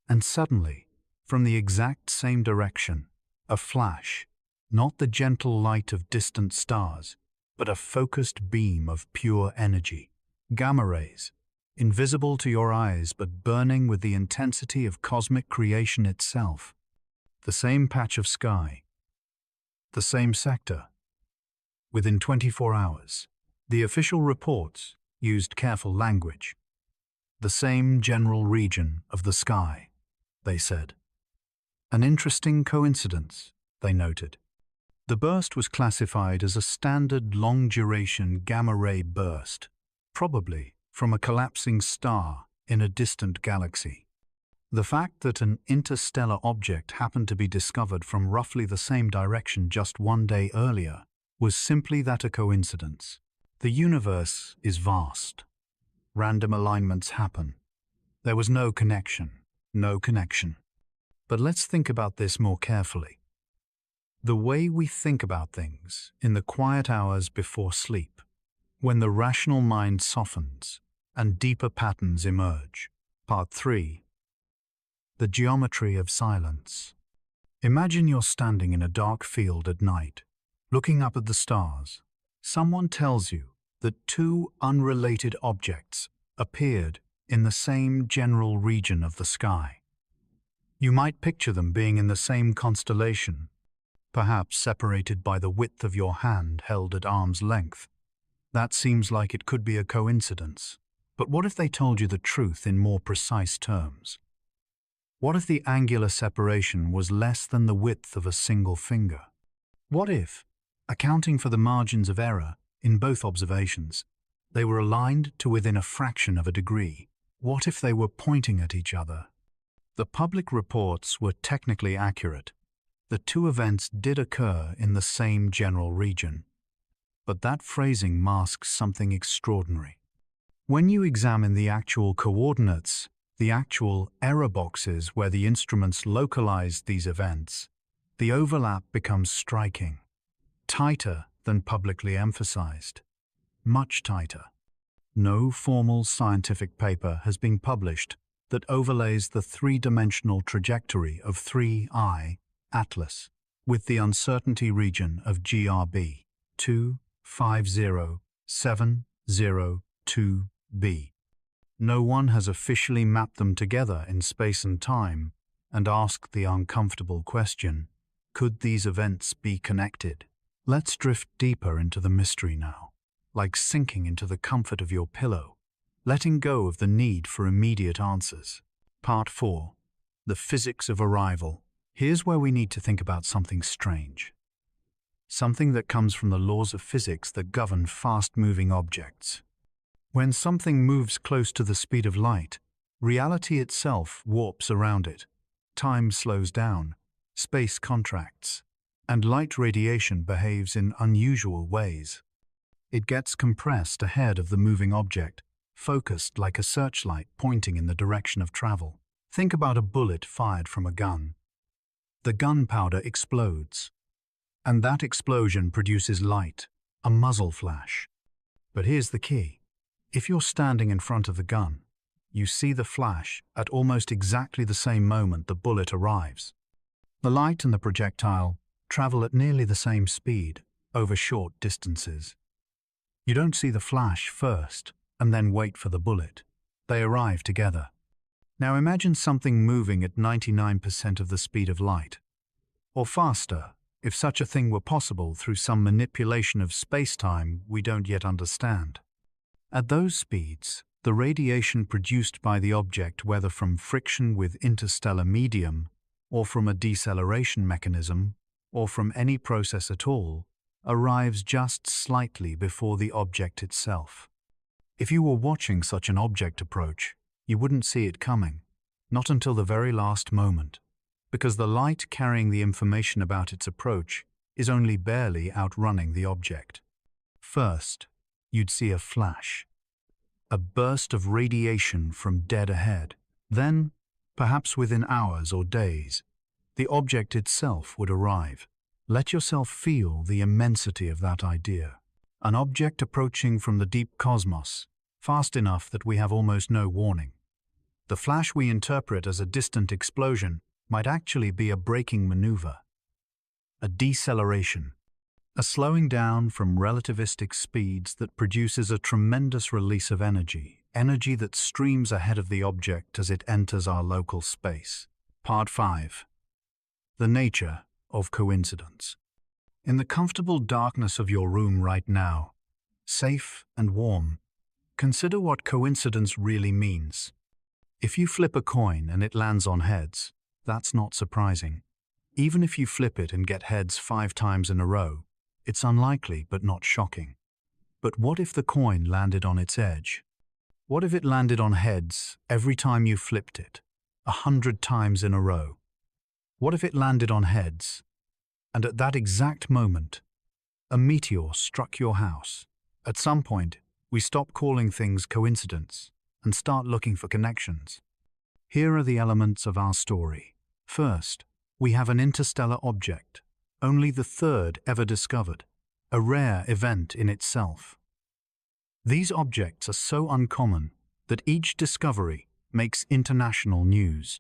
And suddenly, from the exact same direction, a flash, Not the gentle light of distant stars, but a focused beam of pure energy. Gamma rays, invisible to your eyes but burning with the intensity of cosmic creation itself. The same patch of sky, the same sector. Within 24 hours, the official reports used careful language. The same general region of the sky, they said. An interesting coincidence, they noted. The burst was classified as a standard long-duration gamma-ray burst, probably from a collapsing star in a distant galaxy. The fact that an interstellar object happened to be discovered from roughly the same direction just one day earlier was simply that a coincidence. The universe is vast. Random alignments happen. There was no connection. But let's think about this more carefully. The way we think about things in the quiet hours before sleep, when the rational mind softens and deeper patterns emerge. Part 3. The geometry of silence. Imagine you're standing in a dark field at night, looking up at the stars. Someone tells you that two unrelated objects appeared in the same general region of the sky. You might picture them being in the same constellation, perhaps separated by the width of your hand held at arm's length. That seems like it could be a coincidence. But what if they told you the truth in more precise terms? What if the angular separation was less than the width of a single finger? What if, accounting for the margins of error in both observations, they were aligned to within a fraction of a degree? What if they were pointing at each other? The public reports were technically accurate. The two events did occur in the same general region. But that phrasing masks something extraordinary. When you examine the actual coordinates, the actual error boxes where the instruments localized these events, the overlap becomes striking. Tighter than publicly emphasized. Much tighter. No formal scientific paper has been published that overlays the three-dimensional trajectory of 3I Atlas with the uncertainty region of GRB 250702b. No one has officially mapped them together in space and time and asked the uncomfortable question, could these events be connected? Let's drift deeper into the mystery now, like sinking into the comfort of your pillow, letting go of the need for immediate answers. Part 4. The physics of arrival. Here's where we need to think about something strange. Something that comes from the laws of physics that govern fast-moving objects. When something moves close to the speed of light, reality itself warps around it. Time slows down, space contracts, and light radiation behaves in unusual ways. It gets compressed ahead of the moving object, focused like a searchlight pointing in the direction of travel. Think about a bullet fired from a gun. The gunpowder explodes, and that explosion produces light, a muzzle flash. But here's the key. If you're standing in front of the gun, you see the flash at almost exactly the same moment the bullet arrives. The light and the projectile travel at nearly the same speed over short distances. You don't see the flash first and then wait for the bullet. They arrive together. Now imagine something moving at 99% of the speed of light, or faster, if such a thing were possible through some manipulation of space-time we don't yet understand. At those speeds, the radiation produced by the object, whether from friction with interstellar medium, or from a deceleration mechanism, or from any process at all, arrives just slightly before the object itself. If you were watching such an object approach, you wouldn't see it coming, not until the very last moment, because the light carrying the information about its approach is only barely outrunning the object. First, you'd see a flash, a burst of radiation from dead ahead. Then, perhaps within hours or days, the object itself would arrive. Let yourself feel the immensity of that idea. An object approaching from the deep cosmos, fast enough that we have almost no warning. The flash we interpret as a distant explosion might actually be a braking maneuver. a deceleration, a slowing down from relativistic speeds that produces a tremendous release of energy, energy that streams ahead of the object as it enters our local space. Part 5. The nature of coincidence. In the comfortable darkness of your room right now, safe and warm, consider what coincidence really means. If you flip a coin and it lands on heads, that's not surprising. Even if you flip it and get heads 5 times in a row, it's unlikely but not shocking. But what if the coin landed on its edge? What if it landed on heads every time you flipped it, 100 times in a row? What if it landed on heads, and at that exact moment, a meteor struck your house? At some point, we stop calling things coincidence and start looking for connections. Here are the elements of our story. First, we have an interstellar object, only the third ever discovered, a rare event in itself. These objects are so uncommon that each discovery makes international news.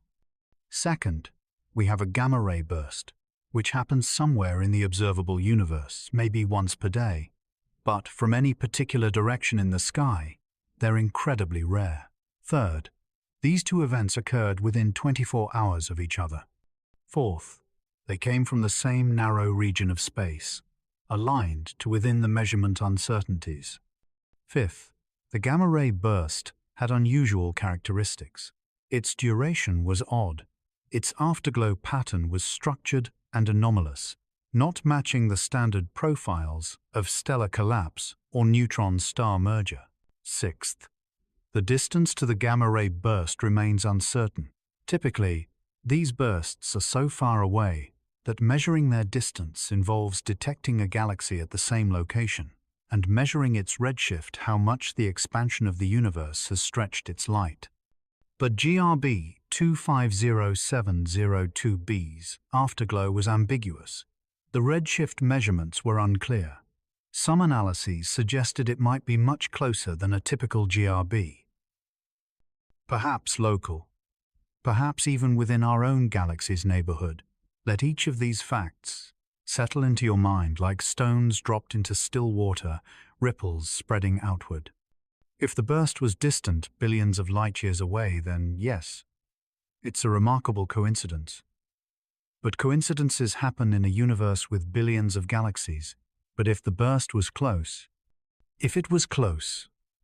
Second, we have a gamma-ray burst, which happens somewhere in the observable universe, maybe once per day. But from any particular direction in the sky, they're incredibly rare. Third, these two events occurred within 24 hours of each other. Fourth, they came from the same narrow region of space, aligned to within the measurement uncertainties. Fifth, the gamma-ray burst had unusual characteristics. Its duration was odd. Its afterglow pattern was structured and anomalous, not matching the standard profiles of stellar collapse or neutron-star merger. Sixth, the distance to the gamma-ray burst remains uncertain. Typically, these bursts are so far away that measuring their distance involves detecting a galaxy at the same location and measuring its redshift, how much the expansion of the universe has stretched its light. But GRB 250702b's afterglow was ambiguous. The redshift measurements were unclear. Some analyses suggested it might be much closer than a typical GRB. Perhaps local. Perhaps even within our own galaxy's neighborhood. Let each of these facts settle into your mind like stones dropped into still water, ripples spreading outward. If the burst was distant, billions of light years away, then yes, it's a remarkable coincidence. But coincidences happen in a universe with billions of galaxies. But if the burst was close,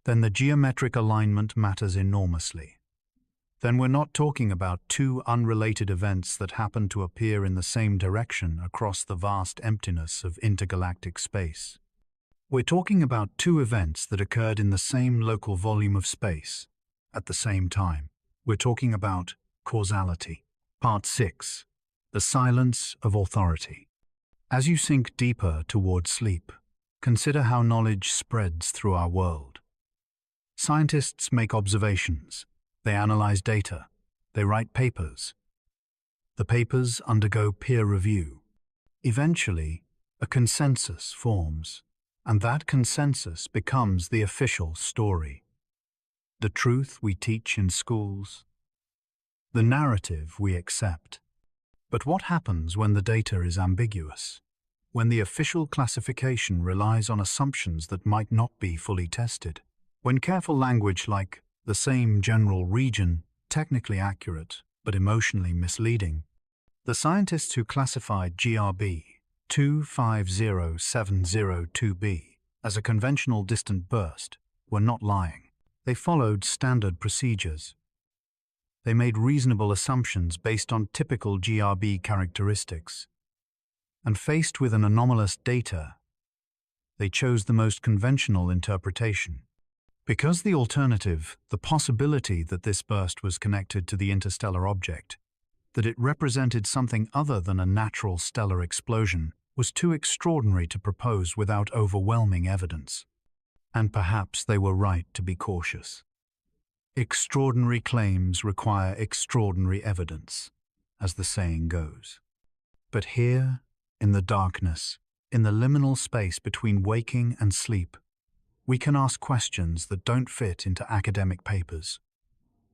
then the geometric alignment matters enormously. Then we're not talking about two unrelated events that happen to appear in the same direction across the vast emptiness of intergalactic space. We're talking about two events that occurred in the same local volume of space at the same time. We're talking about causality. Part 6. The silence of authority. As you sink deeper toward sleep, consider how knowledge spreads through our world. Scientists make observations. They analyze data. They write papers. The papers undergo peer review. Eventually, a consensus forms, and that consensus becomes the official story. The truth we teach in schools. The narrative we accept. But what happens when the data is ambiguous? When the official classification relies on assumptions that might not be fully tested? When careful language like the same general region, technically accurate but emotionally misleading? The scientists who classified GRB 250702b as a conventional distant burst were not lying. They followed standard procedures. They made reasonable assumptions based on typical GRB characteristics. And faced with an anomalous data, they chose the most conventional interpretation. Because the alternative, the possibility that this burst was connected to the interstellar object, that it represented something other than a natural stellar explosion, was too extraordinary to propose without overwhelming evidence. And perhaps they were right to be cautious. Extraordinary claims require extraordinary evidence, as the saying goes. But here, in the darkness, in the liminal space between waking and sleep, we can ask questions that don't fit into academic papers.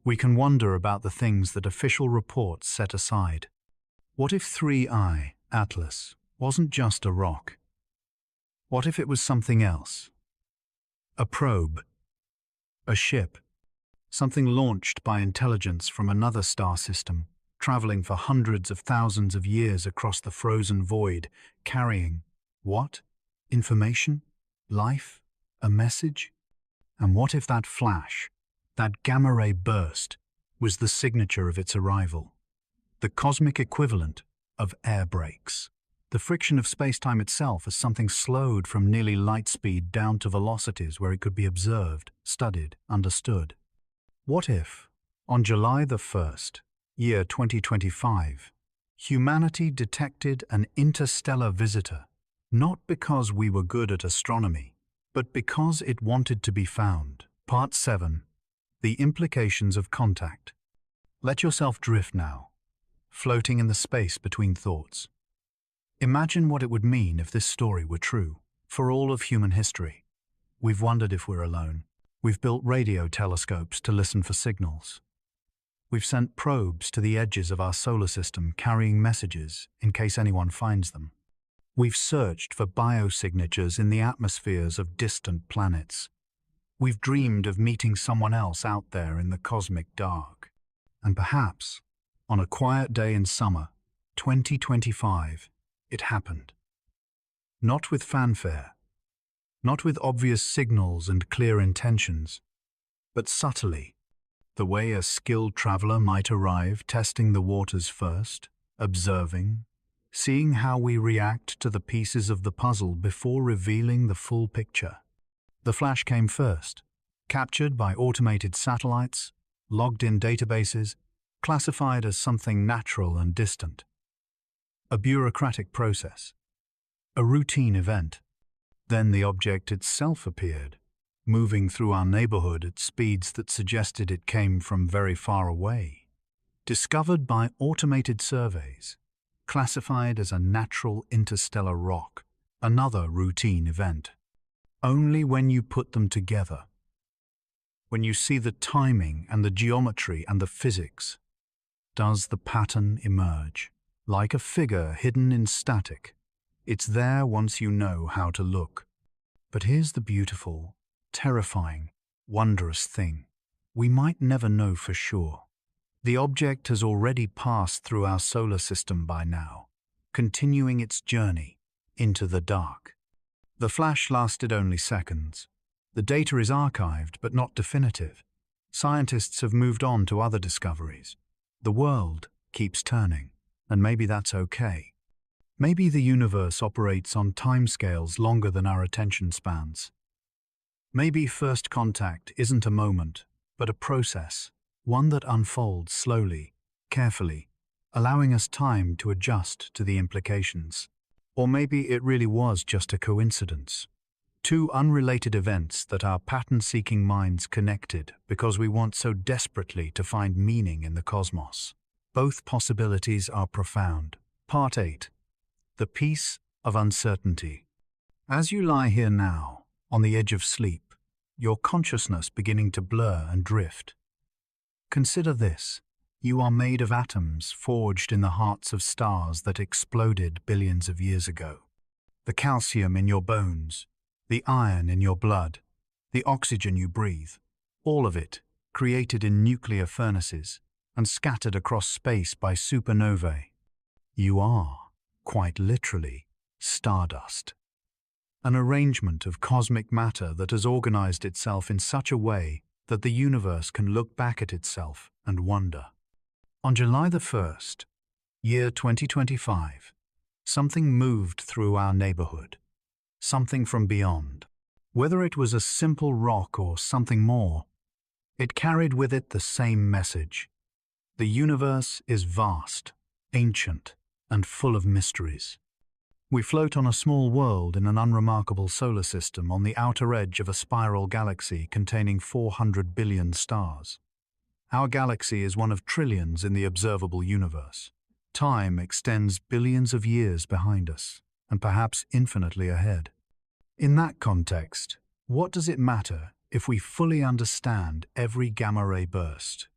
We can wonder about the things that official reports set aside. What if 3I, Atlas, wasn't just a rock? What if it was something else? A probe, a ship, something launched by intelligence from another star system, traveling for hundreds of thousands of years across the frozen void, carrying what? Information? Life? A message? And what if that flash, that gamma-ray burst, was the signature of its arrival? The cosmic equivalent of air brakes. The friction of space-time itself as something slowed from nearly light speed down to velocities where it could be observed, studied, understood. What if, on July the 1st, year 2025, humanity detected an interstellar visitor, not because we were good at astronomy, but because it wanted to be found? Part 7. The Implications of Contact. Let yourself drift now, floating in the space between thoughts. Imagine what it would mean if this story were true. For all of human history, we've wondered if we're alone. We've built radio telescopes to listen for signals. We've sent probes to the edges of our solar system carrying messages in case anyone finds them. We've searched for biosignatures in the atmospheres of distant planets. We've dreamed of meeting someone else out there in the cosmic dark. And perhaps, on a quiet day in summer, 2025, it happened. Not with fanfare, not with obvious signals and clear intentions, but subtly, the way a skilled traveler might arrive, testing the waters first, observing, seeing how we react to the pieces of the puzzle before revealing the full picture. The flash came first, captured by automated satellites, logged in databases, classified as something natural and distant. A bureaucratic process, a routine event. Then the object itself appeared, moving through our neighborhood at speeds that suggested it came from very far away. Discovered by automated surveys, classified as a natural interstellar rock, another routine event. Only when you put them together, when you see the timing and the geometry and the physics, does the pattern emerge. Like a figure hidden in static, it's there once you know how to look. But here's the beautiful, terrifying, wondrous thing. We might never know for sure. The object has already passed through our solar system by now, continuing its journey into the dark. The flash lasted only seconds. The data is archived but not definitive. Scientists have moved on to other discoveries. The world keeps turning. And maybe that's okay. Maybe the universe operates on timescales longer than our attention spans. Maybe first contact isn't a moment, but a process, one that unfolds slowly, carefully, allowing us time to adjust to the implications. Or maybe it really was just a coincidence. Two unrelated events that our pattern-seeking minds connected because we want so desperately to find meaning in the cosmos. Both possibilities are profound. Part 8. The Peace of Uncertainty. As you lie here now, on the edge of sleep, your consciousness beginning to blur and drift, consider this. You are made of atoms forged in the hearts of stars that exploded billions of years ago. The calcium in your bones, the iron in your blood, the oxygen you breathe, all of it created in nuclear furnaces and scattered across space by supernovae. You are, quite literally, stardust. An arrangement of cosmic matter that has organized itself in such a way that the universe can look back at itself and wonder. On July the 1st, year 2025, something moved through our neighborhood, something from beyond. Whether it was a simple rock or something more, it carried with it the same message. The universe is vast, ancient, and full of mysteries. We float on a small world in an unremarkable solar system on the outer edge of a spiral galaxy containing 400 billion stars. Our galaxy is one of trillions in the observable universe. Time extends billions of years behind us, and perhaps infinitely ahead. In that context, what does it matter if we fully understand every gamma-ray burst?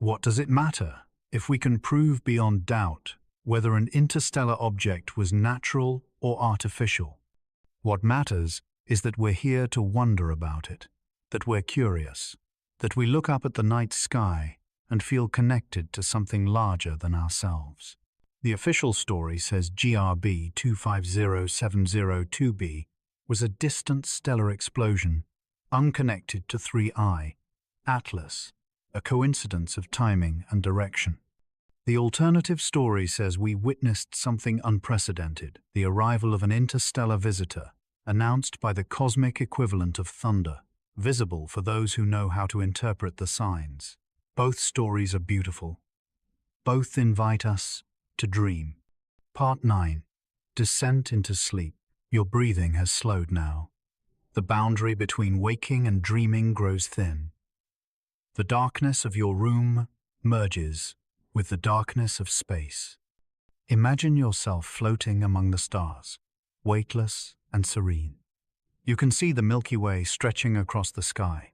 What does it matter if we can prove beyond doubt whether an interstellar object was natural or artificial. What matters is that we're here to wonder about it, that we're curious, that we look up at the night sky and feel connected to something larger than ourselves. The official story says GRB 250702b was a distant stellar explosion, unconnected to 3I, Atlas, a coincidence of timing and direction. The alternative story says we witnessed something unprecedented, the arrival of an interstellar visitor, announced by the cosmic equivalent of thunder, visible for those who know how to interpret the signs. Both stories are beautiful. Both invite us to dream. Part 9. Descent into sleep. Your breathing has slowed now. The boundary between waking and dreaming grows thin. The darkness of your room merges with the darkness of space. Imagine yourself floating among the stars, weightless and serene. You can see the Milky Way stretching across the sky,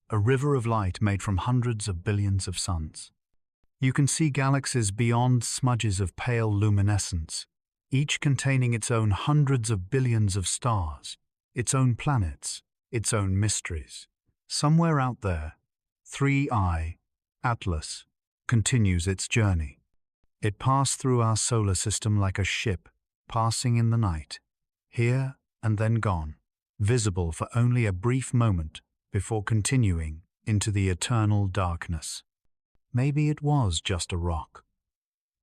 a river of light made from hundreds of billions of suns. You can see galaxies beyond smudges of pale luminescence, each containing its own hundreds of billions of stars, its own planets, its own mysteries. Somewhere out there, 3I, Atlas, continues its journey. It passed through our solar system like a ship passing in the night, here and then gone, visible for only a brief moment before continuing into the eternal darkness. Maybe it was just a rock,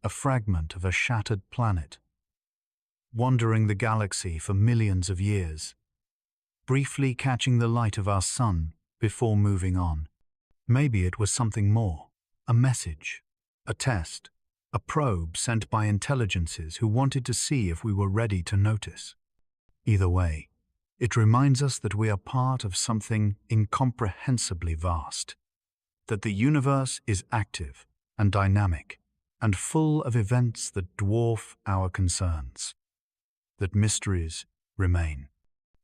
a fragment of a shattered planet, wandering the galaxy for millions of years, briefly catching the light of our sun before moving on. Maybe it was something more, a message, a test, a probe sent by intelligences who wanted to see if we were ready to notice. Either way, it reminds us that we are part of something incomprehensibly vast, that the universe is active and dynamic and full of events that dwarf our concerns, that mysteries remain.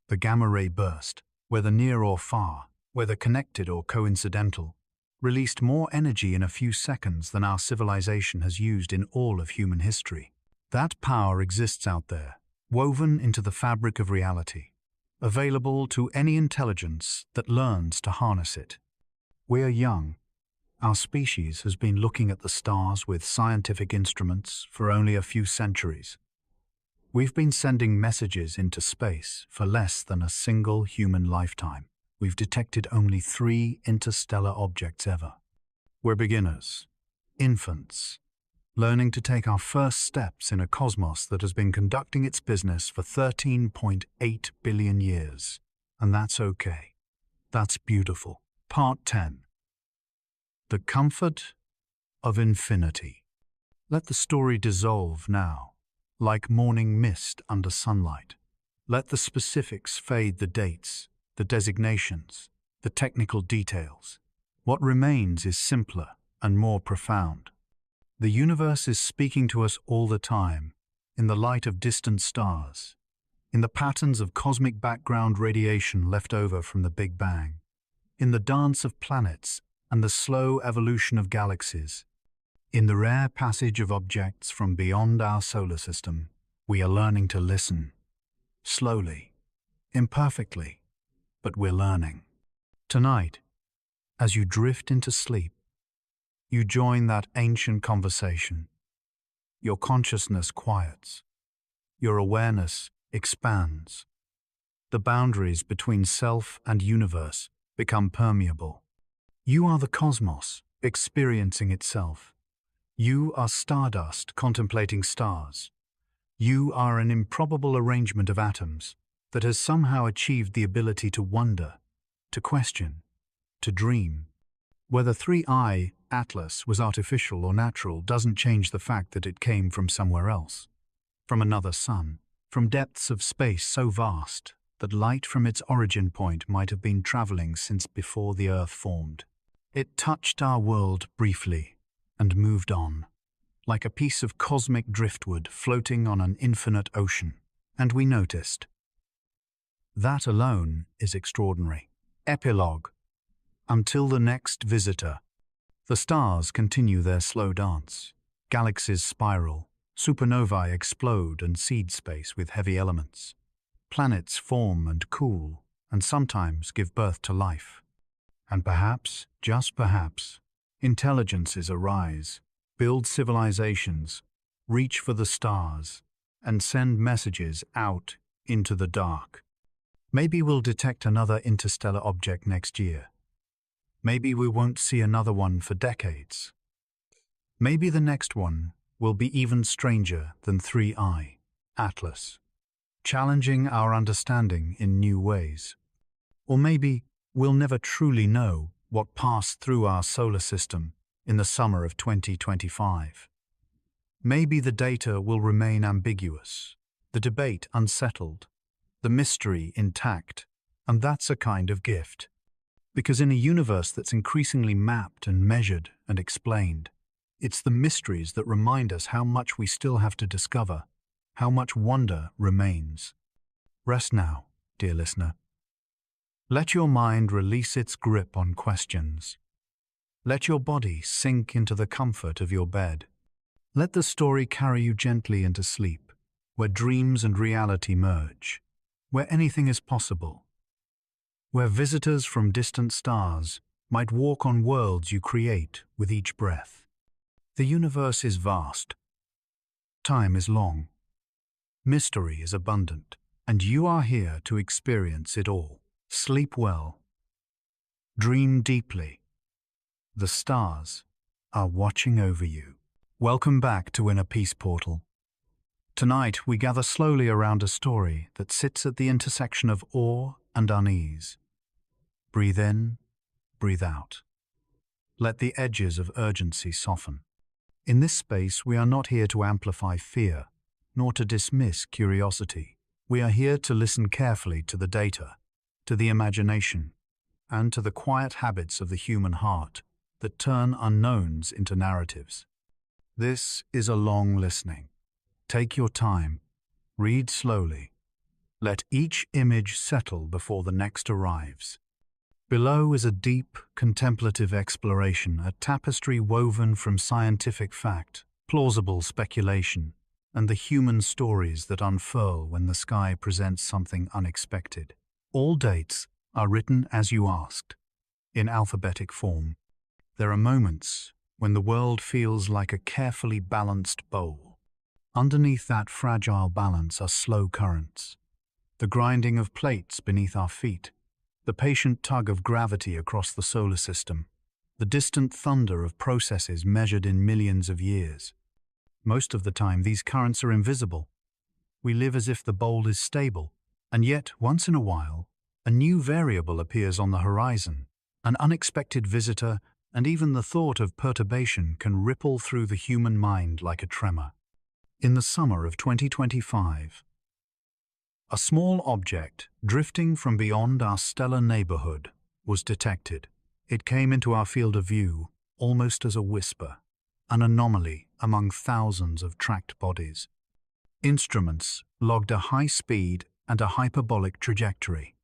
The gamma ray burst, whether near or far, whether connected or coincidental, released more energy in a few seconds than our civilization has used in all of human history. That power exists out there, woven into the fabric of reality, available to any intelligence that learns to harness it. We are young. Our species has been looking at the stars with scientific instruments for only a few centuries. We've been sending messages into space for less than a single human lifetime. We've detected only 3 interstellar objects ever. We're beginners, infants, learning to take our first steps in a cosmos that has been conducting its business for 13.8 billion years. And that's okay. That's beautiful. Part 10. The comfort of infinity. Let the story dissolve now, like morning mist under sunlight. Let the specifics fade, the dates, the designations, the technical details. What remains is simpler and more profound. The universe is speaking to us all the time, in the light of distant stars, in the patterns of cosmic background radiation left over from the Big Bang, in the dance of planets and the slow evolution of galaxies, in the rare passage of objects from beyond our solar system. We are learning to listen, slowly, imperfectly, but we're learning. Tonight, as you drift into sleep, you join that ancient conversation. Your consciousness quiets. Your awareness expands. The boundaries between self and universe become permeable. You are the cosmos, experiencing itself. You are stardust contemplating stars. You are an improbable arrangement of atoms that has somehow achieved the ability to wonder, to question, to dream. Whether 3I, Atlas, was artificial or natural doesn't change the fact that it came from somewhere else, from another sun, from depths of space so vast that light from its origin point might have been traveling since before the Earth formed. It touched our world briefly and moved on, like a piece of cosmic driftwood floating on an infinite ocean, and we noticed. That alone is extraordinary. Epilogue. Until the next visitor. The stars continue their slow dance. Galaxies spiral, Supernovae explode and seed space with heavy elements. Planets form and cool, and sometimes give birth to life. And perhaps, just perhaps, intelligences arise, build civilizations, reach for the stars, and send messages out into the dark. Maybe we'll detect another interstellar object next year. Maybe we won't see another one for decades. Maybe the next one will be even stranger than 3I, Atlas, challenging our understanding in new ways. Or maybe we'll never truly know what passed through our solar system in the summer of 2025. Maybe the data will remain ambiguous, the debate unsettled, the mystery intact, and that's a kind of gift. Because in a universe that's increasingly mapped and measured and explained, it's the mysteries that remind us how much we still have to discover, how much wonder remains. Rest now, dear listener. Let your mind release its grip on questions. Let your body sink into the comfort of your bed. Let the story carry you gently into sleep, where dreams and reality merge, where anything is possible, where visitors from distant stars might walk on worlds you create with each breath. The universe is vast. Time is long. Mystery is abundant, and you are here to experience it all. Sleep well. Dream deeply. The stars are watching over you. Welcome back to Inner Peace Portal. Tonight we gather slowly around a story that sits at the intersection of awe and unease. Breathe in, breathe out. Let the edges of urgency soften. In this space, we are not here to amplify fear, nor to dismiss curiosity. We are here to listen carefully to the data, to the imagination, and to the quiet habits of the human heart that turn unknowns into narratives. This is a long listening. Take your time, read slowly. Let each image settle before the next arrives. Below is a deep, contemplative exploration, a tapestry woven from scientific fact, plausible speculation, and the human stories that unfurl when the sky presents something unexpected. All dates are written as you asked, in alphabetic form. There are moments when the world feels like a carefully balanced bowl. Underneath that fragile balance are slow currents, the grinding of plates beneath our feet, the patient tug of gravity across the solar system, the distant thunder of processes measured in millions of years. Most of the time, these currents are invisible. We live as if the bowl is stable, and yet, once in a while, a new variable appears on the horizon. An unexpected visitor, and even the thought of perturbation can ripple through the human mind like a tremor. In the summer of 2025, a small object drifting from beyond our stellar neighborhood was detected. It came into our field of view almost as a whisper, an anomaly among thousands of tracked bodies. Instruments logged a high speed and a hyperbolic trajectory.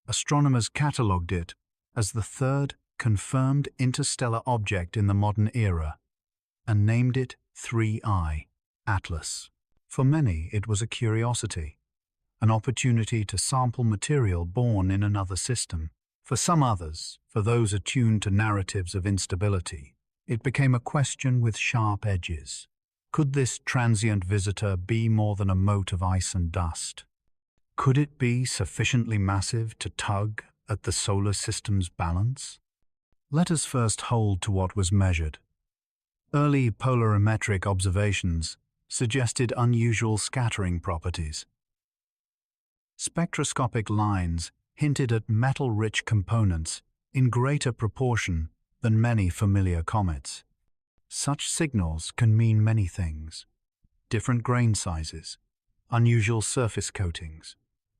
Astronomers catalogued it as the third confirmed interstellar object in the modern era and named it 3I, Atlas. For many, it was a curiosity, an opportunity to sample material born in another system. For some others, for those attuned to narratives of instability, it became a question with sharp edges. Could this transient visitor be more than a mote of ice and dust? Could it be sufficiently massive to tug at the solar system's balance? Let us first hold to what was measured. Early polarimetric observations suggested unusual scattering properties. Spectroscopic lines hinted at metal-rich components in greater proportion than many familiar comets. Such signals can mean many things: different grain sizes, unusual surface coatings,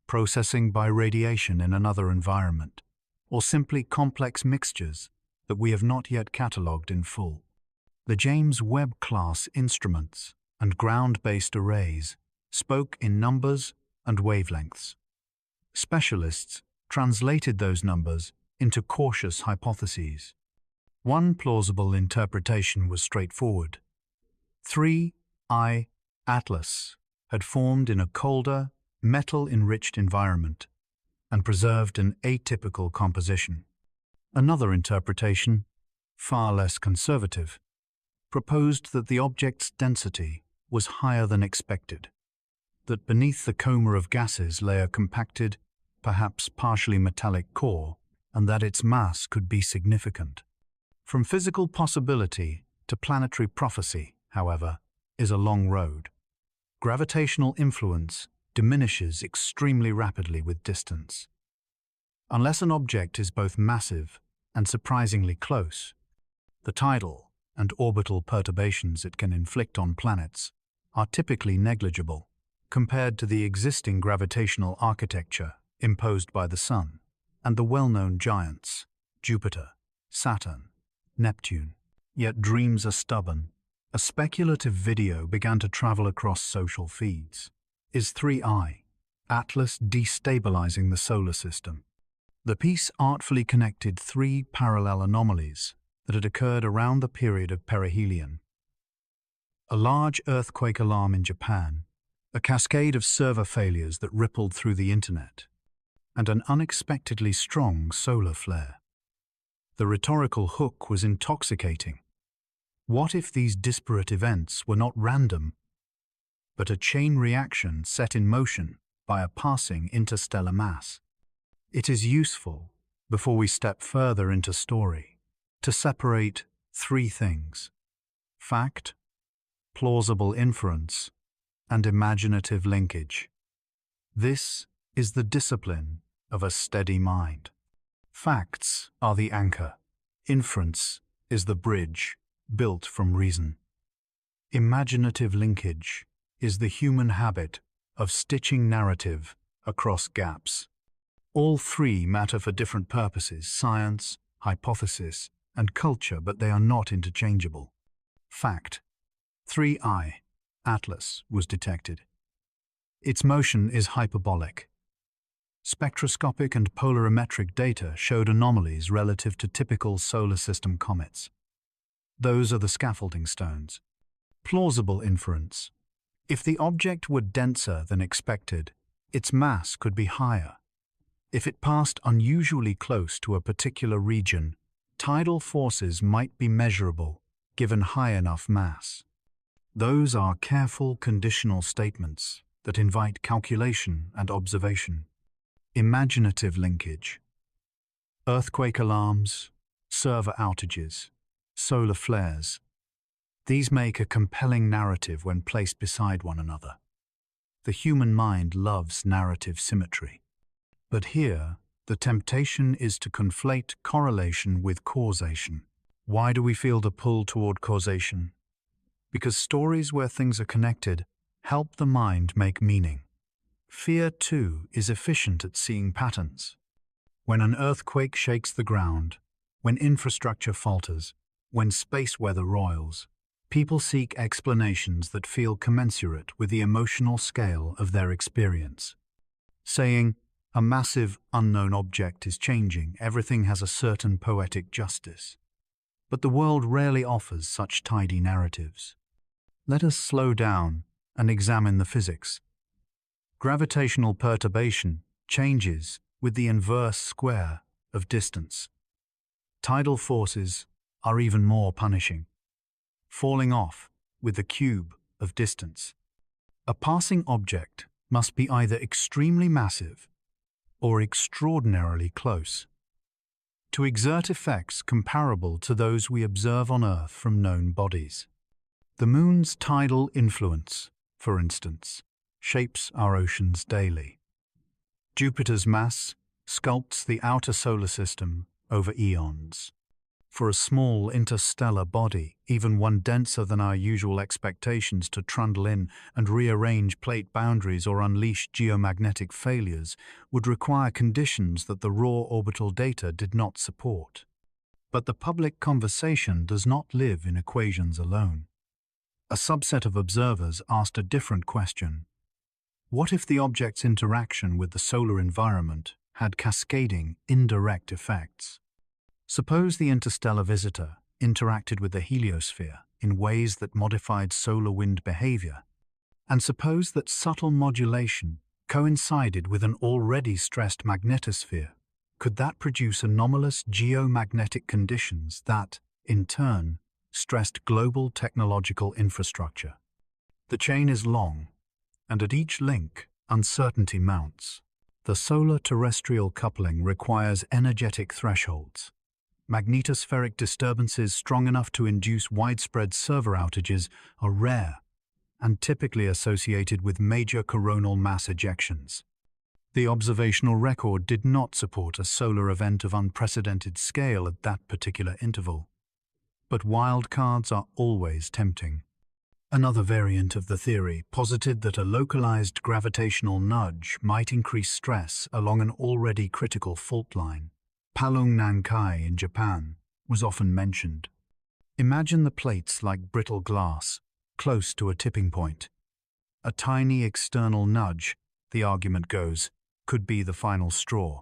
processing by radiation in another environment, or simply complex mixtures that we have not yet catalogued in full. The James Webb-class instruments and ground-based arrays spoke in numbers and wavelengths. Specialists translated those numbers into cautious hypotheses. One plausible interpretation was straightforward. 3 I, Atlas, had formed in a colder, metal-enriched environment and preserved an atypical composition. Another interpretation, far less conservative, proposed that the object's density was higher than expected, that beneath the coma of gases lay a compacted, perhaps partially metallic core, and that its mass could be significant. From physical possibility to planetary prophecy, however, is a long road. Gravitational influence diminishes extremely rapidly with distance. Unless an object is both massive and surprisingly close, the tidal and orbital perturbations it can inflict on planets are typically negligible compared to the existing gravitational architecture imposed by the Sun and the well-known giants, Jupiter, Saturn, Neptune. Yet dreams are stubborn. A speculative video began to travel across social feeds. Is 3I, Atlas destabilizing the solar system? The piece artfully connected three parallel anomalies that had occurred around the period of perihelion. A large earthquake alarm in Japan, a cascade of server failures that rippled through the internet, and an unexpectedly strong solar flare. The rhetorical hook was intoxicating. What if these disparate events were not random, but a chain reaction set in motion by a passing interstellar mass? It is useful, before we step further into story, to separate three things: fact, plausible inference, and imaginative linkage. This is the discipline of a steady mind. Facts are the anchor. Inference is the bridge built from reason. Imaginative linkage is the human habit of stitching narrative across gaps. All three matter for different purposes: science, hypothesis, and culture, but they are not interchangeable. Fact: 3I, Atlas, was detected. Its motion is hyperbolic. Spectroscopic and polarimetric data showed anomalies relative to typical solar system comets. Those are the scaffolding stones. Plausible inference: if the object were denser than expected, its mass could be higher. If it passed unusually close to a particular region, tidal forces might be measurable given high enough mass. Those are careful conditional statements that invite calculation and observation. Imaginative linkage: earthquake alarms, server outages, solar flares. These make a compelling narrative when placed beside one another. The human mind loves narrative symmetry. But here, the temptation is to conflate correlation with causation. Why do we feel the pull toward causation? Because stories where things are connected help the mind make meaning. Fear, too, is efficient at seeing patterns. When an earthquake shakes the ground, when infrastructure falters, when space weather roils, people seek explanations that feel commensurate with the emotional scale of their experience. Saying, "A massive, unknown object is changing, everything has a certain poetic justice." But the world rarely offers such tidy narratives. Let us slow down and examine the physics. Gravitational perturbation changes with the inverse square of distance. Tidal forces are even more punishing, falling off with the cube of distance. A passing object must be either extremely massive or extraordinarily close to exert effects comparable to those we observe on Earth from known bodies. The Moon's tidal influence, for instance, shapes our oceans daily. Jupiter's mass sculpts the outer solar system over eons. For a small interstellar body, even one denser than our usual expectations, to trundle in and rearrange plate boundaries or unleash geomagnetic failures would require conditions that the raw orbital data did not support. But the public conversation does not live in equations alone. A subset of observers asked a different question. What if the object's interaction with the solar environment had cascading, indirect effects? Suppose the interstellar visitor interacted with the heliosphere in ways that modified solar wind behavior. And suppose that subtle modulation coincided with an already stressed magnetosphere. Could that produce anomalous geomagnetic conditions that, in turn, stressed global technological infrastructure? The chain is long, and at each link, uncertainty mounts. The solar-terrestrial coupling requires energetic thresholds. Magnetospheric disturbances strong enough to induce widespread server outages are rare and typically associated with major coronal mass ejections. The observational record did not support a solar event of unprecedented scale at that particular interval. But wildcards are always tempting. Another variant of the theory posited that a localized gravitational nudge might increase stress along an already critical fault line. Palung Nankai in Japan was often mentioned. Imagine the plates like brittle glass, close to a tipping point. A tiny external nudge, the argument goes, could be the final straw.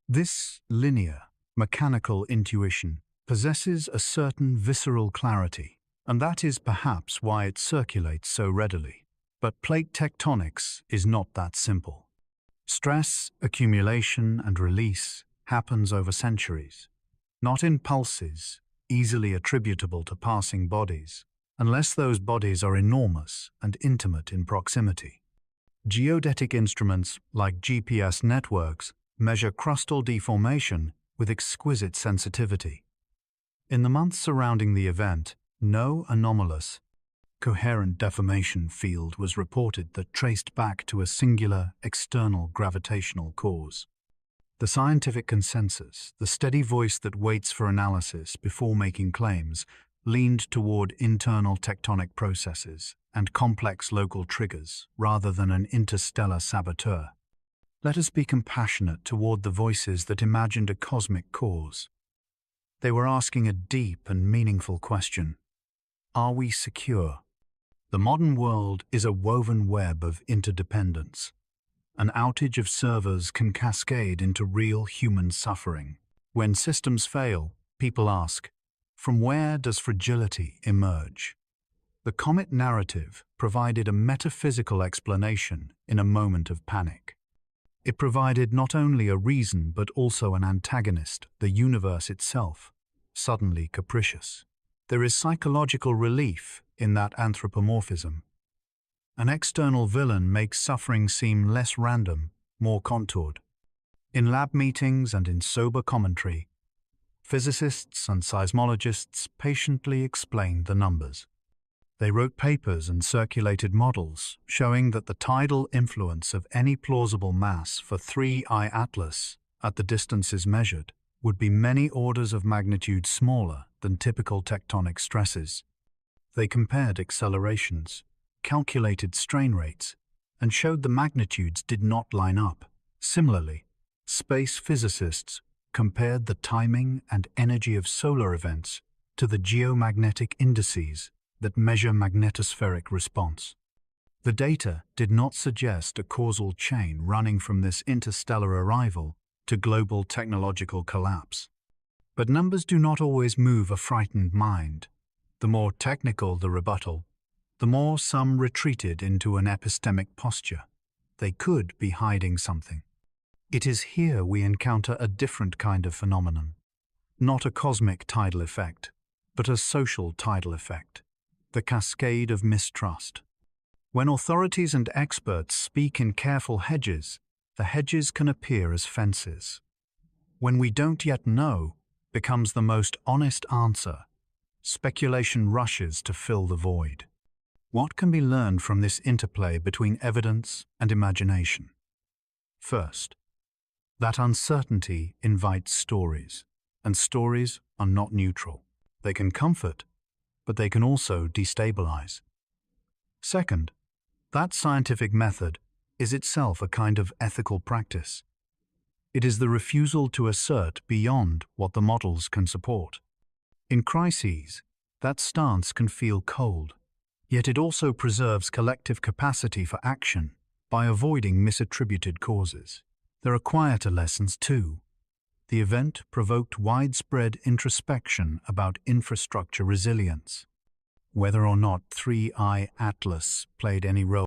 This linear, mechanical intuition possesses a certain visceral clarity, and that is perhaps why it circulates so readily. But plate tectonics is not that simple. Stress, accumulation, and release happens over centuries, not in pulses, easily attributable to passing bodies, unless those bodies are enormous and intimate in proximity. Geodetic instruments like GPS networks measure crustal deformation with exquisite sensitivity. In the months surrounding the event, no anomalous, coherent deformation field was reported that traced back to a singular external gravitational cause. The scientific consensus, the steady voice that waits for analysis before making claims, leaned toward internal tectonic processes and complex local triggers rather than an interstellar saboteur. Let us be compassionate toward the voices that imagined a cosmic cause. They were asking a deep and meaningful question. Are we secure? The modern world is a woven web of interdependence. An outage of servers can cascade into real human suffering. When systems fail, people ask, from where does fragility emerge? The comet narrative provided a metaphysical explanation in a moment of panic. It provided not only a reason but also an antagonist, the universe itself, suddenly capricious. There is psychological relief in that anthropomorphism. An external villain makes suffering seem less random, more contoured. In lab meetings and in sober commentary, physicists and seismologists patiently explained the numbers. They wrote papers and circulated models showing that the tidal influence of any plausible mass for 3I Atlas at the distances measured would be many orders of magnitude smaller than typical tectonic stresses. They compared accelerations, calculated strain rates, and showed the magnitudes did not line up. Similarly, space physicists compared the timing and energy of solar events to the geomagnetic indices that measure magnetospheric response. The data did not suggest a causal chain running from this interstellar arrival to global technological collapse. But numbers do not always move a frightened mind. The more technical the rebuttal, the more some retreated into an epistemic posture. They could be hiding something. It is here we encounter a different kind of phenomenon. Not a cosmic tidal effect, but a social tidal effect. The cascade of mistrust. When authorities and experts speak in careful hedges, the hedges can appear as fences. When we don't yet know becomes the most honest answer. Speculation rushes to fill the void. What can be learned from this interplay between evidence and imagination? First, that uncertainty invites stories, and stories are not neutral. They can comfort, but they can also destabilize. Second, that scientific method is itself a kind of ethical practice. It is the refusal to assert beyond what the models can support. In crises, that stance can feel cold, yet it also preserves collective capacity for action by avoiding misattributed causes. There are quieter lessons too. The event provoked widespread introspection about infrastructure resilience. whether or not 3I Atlas played any role.